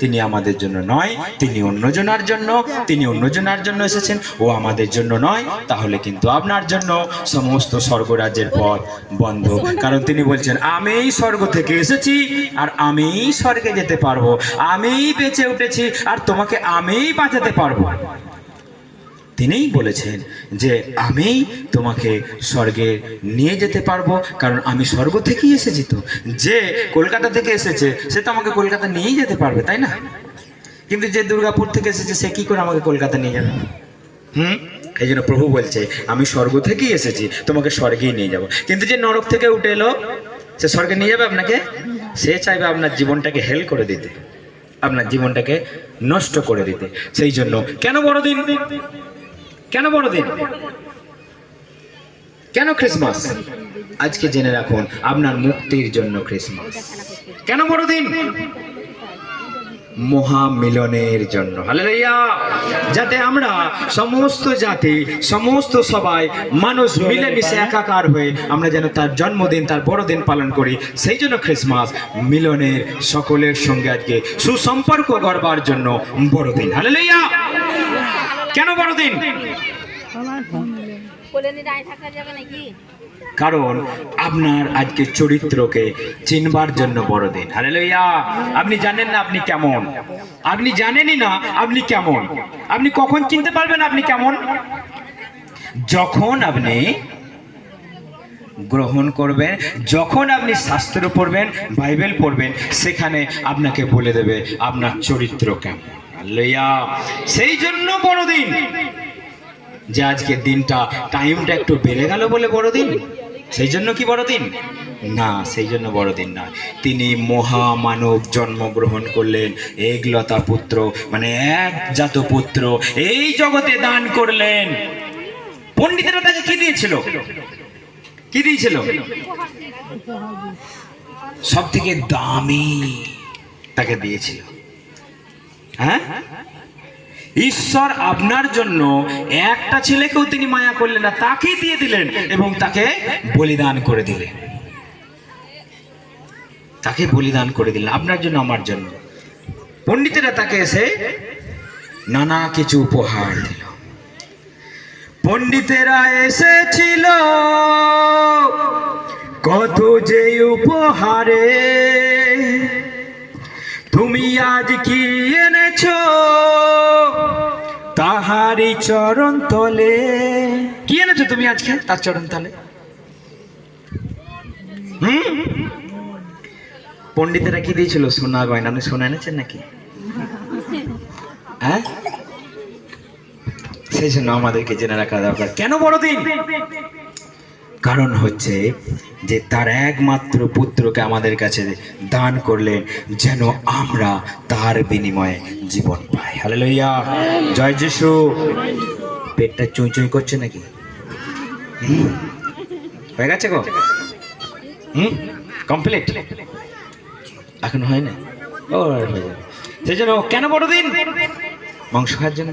তিনি আমাদের জন্য নয়, তিনি অন্যজনার জন্য, তিনি অন্যজনার জন্য এসেছেন, ও আমাদের জন্য নয়, তাহলে কিন্তু আপনার জন্য সমস্ত স্বর্গরাজ্যের পথ বন্ধ। কারণ তিনি বলছেন আমিই স্বর্গ থেকে এসেছি আর আমিই স্বর্গে যেতে পারবো, আমিই বেঁচে উঠেছি আর তোমাকে আমিই বাঁচাতে পারবো। তিনিই বলেছেন যে আমি তোমাকে স্বর্গে নিয়ে যেতে পারবো, কারণ আমি স্বর্গ থেকেই এসেছি। তো যে কলকাতা থেকে এসেছে সে তো আমাকে কলকাতা নিয়েই যেতে পারবে, তাই না? কিন্তু যে দুর্গাপুর থেকে এসেছে সে কি করে আমাকে কলকাতা নিয়ে যাবে? এই জন্য প্রভু বলছে আমি স্বর্গ থেকেই এসেছি, তোমাকে স্বর্গেই নিয়ে যাব। কিন্তু যে নরক থেকে উঠে এলো সে স্বর্গে নিয়ে যাবে আপনাকে? সে চাইবে আপনার জীবনটাকে হেল করে দিতে, আপনার জীবনটাকে নষ্ট করে দিতে। সেই জন্য কেন বড়দিন? কেন বড়দিন? কেন ক্রিসমাস? আজকে জেনে রাখুন, আপনার মুক্তির জন্য ক্রিসমাস। কেন বড়দিন? মহামিলনের জন্য। হালেলুয়া। যাতে আমরা সমস্ত জাতি, সমস্ত সবাই মানুষ মিলেমিশে একাকার হয়ে আমরা যেন তার জন্মদিন, তার বড়দিন পালন করি। সেই জন্য ক্রিসমাস মিলনের, সকলের সঙ্গে আজকে সুসম্পর্ক গড়বার জন্য বড়দিন। হালেলুয়া। কেন বড়দিন? কারণ আপনার আজকে চরিত্রকে চিনবার জন্য বড়দিন। হালেলুয়া। আপনি জানেন না আপনি কেমন, আপনি জানেনই না আপনি কেমন। আপনি কখন চিনতে পারবেন আপনি কেমন? যখন আপনি গ্রহণ করবেন, যখন আপনি শাস্ত্র পড়বেন, বাইবেল পড়বেন, সেখানে আপনাকে বলে দেবে আপনার চরিত্র কেমন। হালেলুয়া। সেই জন্য বড়দিন। যে আজকে দিনটা, টাইমটা একটু বেড়ে গেল বলে বড়দিন, সেই জন্য কি বড়দিন? না, সেই জন্য বড়দিন না। তিনি মহামানব জন্মগ্রহণ করলেন, একলতা পুত্র মানে একজাত পুত্র এই জগতে দান করলেন। পণ্ডিতেরা তাকে কি দিয়েছিল? কি দিয়েছিল? সব থেকে দামি তাকে দিয়েছিল। হ্যাঁ, ঈশ্বর আপনার জন্য একটা ছেলেকেও তিনি মায়া করলেন না, তাকেই দিয়ে দিলেন এবং তাকে বলিদান করে দিলেন। তাকে বলিদান করে দিলেন আপনার জন্য, আমার জন্য। পণ্ডিতেরা তাকে এসে নানা কিছু উপহার দিল। পণ্ডিতেরা এসেছিল কত যে উপহারে, তুমি আজ কি এনেছো তাহারি চরণ তলে। কি এনেছো তুমি আজকে তার চরণ তলে? পণ্ডিতেরা কি দিয়েছিল? সোনা গয়না। আপনি সোনা এনেছেন নাকি? হ্যাঁ, সেই জন্য আমাদেরকে জেনে রাখা দরকার কেন বড়দিন। কারণ হচ্ছে যে তার একমাত্র পুত্রকে আমাদের কাছে দান করলেন যেন আমরা তার বিনিময়ে জীবন পাই। হালেলুয়া। জয় যিশু। পেটটা চুই চুই করছে নাকি? হয়ে গেছে গো? কমপ্লিট? এখন হয় না? ও, সেই জন্য কেন বড়দিন? মাংস খাওয়ার জন্য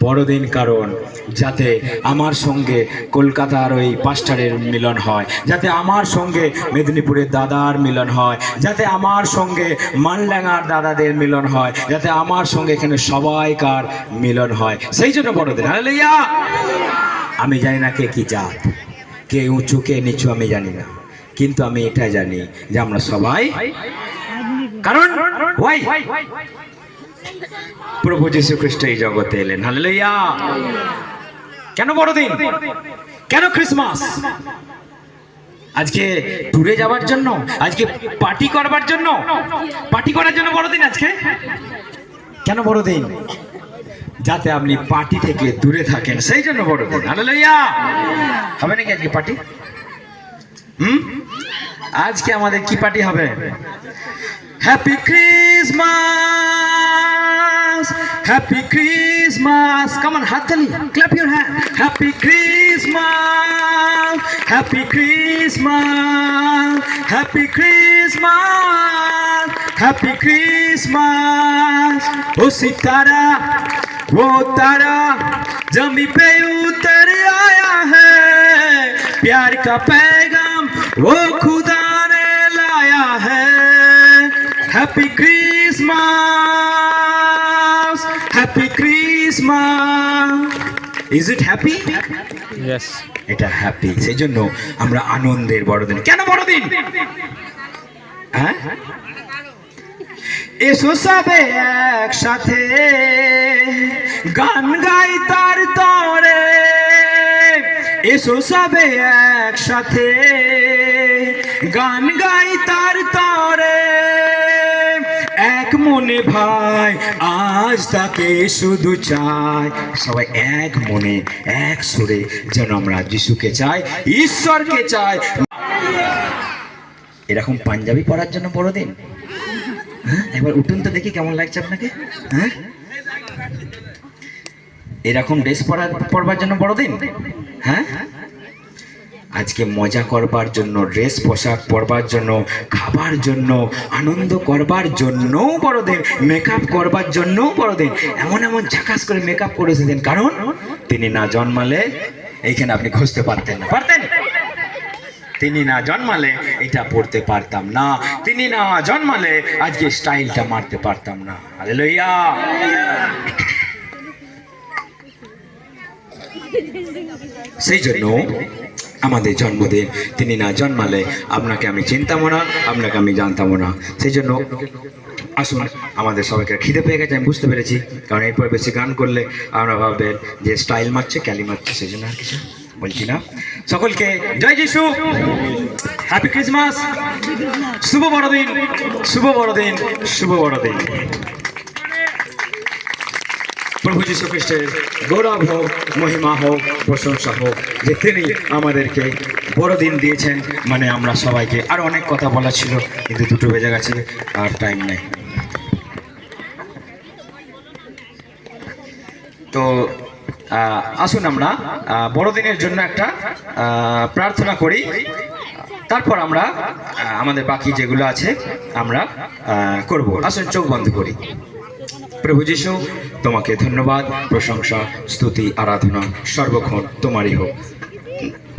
বড়দিন। কারণ যাতে আমার সঙ্গে কলকাতার ওই পাস্টারের মিলন হয়, যাতে আমার সঙ্গে মেদিনীপুরের দাদার মিলন হয়, যাতে আমার সঙ্গে মালডাঙ্গার দাদাদের মিলন হয়, যাতে আমার সঙ্গে এখানে সবাইকার মিলন হয়। সেই জন্য বড়দিন। হালেলুয়া। আমি জানি না কে কি জাত, কে উঁচু কে নিচু, আমি জানি না, কিন্তু আমি এটা জানি যে আমরা সবাই কারণ why? প্রভু যীশু খ্রিস্ট এই জগতে এলেন। হালেলুয়া। কেন বড়দিন? কেন ক্রিসমাস? আজকে ট্যুরে যাওয়ার জন্য? আজকে পার্টি করবার জন্য? পার্টি করার জন্য বড়দিন আজকে? কেন বড়দিন? যাতে আপনি পার্টি থেকে দূরে থাকেন, সেই জন্য বড়দিন। হালেলুয়া। হবে নাকি আজকে পার্টি? আজকে আমাদের কি পার্টি হবে? Happy Christmas, happy Christmas. Come on, হাততালি, clap your hand. Happy Christmas, happy Christmas, happy Christmas, happy Christmas. ओ सितारा वो तारा जमी पे उतर आया है, प्यार का पैगाम वो खुदा ने लाया है। Happy Christmas, happy Christmas. Is it happy? Yes. এটা হ্যাপি, সেই জন্য আমরা আনন্দের বড়দিন। কেন বড়দিন? হ্যাঁ, এসো সবে একসাথে গান গাই তার তরে, এসো সবে একসাথে গান গাই তার তরে। এক মনে ভাই আজ তাকে শুধু চাই, সবাই এক মনে এক সুরে যেন আমরা যিশুকে চাই, ঈশ্বরকে চাই। এরকম পাঞ্জাবি পরার জন্য বড়দিন? হ্যাঁ, একবার উঠুন তো দেখি কেমন লাগছে আপনাকে। হ্যাঁ, এরকম ড্রেস পরবার জন্য বড়দিন? হ্যাঁ, আজকে মজা করবার জন্য, ড্রেস পোশাক পরবার জন্য, খাবার জন্য, আনন্দ করবার জন্যও বড়দিন, মেকআপ করবার জন্যও বড়দিন। এমন এমন ঝাকাস করে মেকআপ করে এসেছেন, কারণ তিনি না জন্মালে এইখানে আপনি ঘষতে পারতেন না। পারতেন? তিনি না জন্মালে এটা পড়তে পারতাম না, তিনি না জন্মালে আজকে স্টাইলটা মারতে পারতাম না। হালেলুয়া। সেই জন্য আমাদের জন্মদিন। তিনি না জন্মালে আপনাকে আমি চিনতামও না, আপনাকে আমি জানতামও না। সেই জন্য আসুন, আমাদের সবাইকে খিদে পেয়ে গেছে, আমি বুঝতে পেরেছি, কারণ এরপর বেশি গান করলে আমরা ভাববেন যে স্টাইল মারছে, ক্যালি মারছে, সেই জন্য আর কিছু বলছি না। সকলকে জয় যিশু, হ্যাপি ক্রিসমাস, শুভ বড়দিন, শুভ বড়দিন, শুভ বড়দিন। প্রভু যীশু খ্রিস্টের গৌরব হোক, মহিমা হোক, প্রশংসা হোক যে তিনি আমাদেরকে বড়দিন দিয়েছেন। মানে আমরা সবাইকে আরো অনেক কথা বলা ছিল, কিন্তু 2টো বেজে গেছে, আর টাইম নেই। তো আসুন আমরা বড়দিনের জন্য একটা প্রার্থনা করি, তারপর আমরা আমাদের বাকি যেগুলো আছে আমরা করব। আসুন চোখ বন্ধ করি। প্রভু যীশু, তোমাকে ধন্যবাদ, প্রশংসা, স্তুতি, আরাধনা সর্বক্ষণ তোমারই হোক।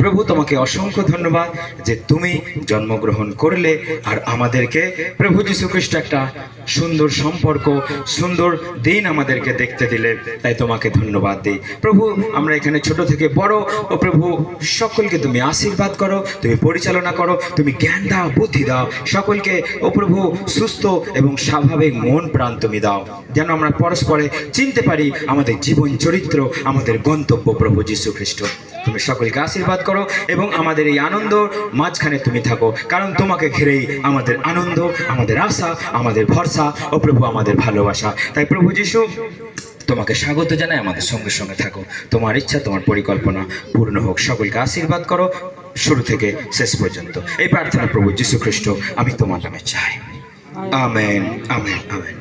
প্রভু, তোমাকে অসংখ্য ধন্যবাদ যে তুমি জন্মগ্রহণ করলে আর আমাদেরকে প্রভু যীশু খ্রিস্ট একটা সুন্দর সম্পর্ক, সুন্দর দিন আমাদেরকে দেখতে দিলে, তাই তোমাকে ধন্যবাদ দিই। প্রভু, আমরা এখানে ছোট থেকে বড়, ও প্রভু সকলকে তুমি আশীর্বাদ করো, তুমি পরিচালনা করো, তুমি জ্ঞান দাও, বুদ্ধি দাও সকলকে। ও প্রভু, সুস্থ এবং স্বাভাবিক মন প্রাণ তুমি দাও, যেন আমরা পরস্পরে চিনতে পারি আমাদের জীবন চরিত্র, আমাদের গন্তব্য প্রভু যীশু খ্রিস্ট। তুমি সকলকে আশীর্বাদ করো এবং আমাদের এই আনন্দ মাঝখানে তুমি থাকো, কারণ তোমাকে ঘিরেই আমাদের আনন্দ, আমাদের আশা, আমাদের ভরসা, ও প্রভু আমাদের ভালোবাসা। তাই প্রভু যীশু, তোমাকে স্বাগত জানাই, আমাদের সঙ্গে সঙ্গে থাকো, তোমার ইচ্ছা, তোমার পরিকল্পনা পূর্ণ হোক। সকলকে আশীর্বাদ করো শুরু থেকে শেষ পর্যন্ত। এই প্রার্থনা প্রভু যীশু খ্রিস্ট আমি তোমার নামে চাই। Amen, amen, amen.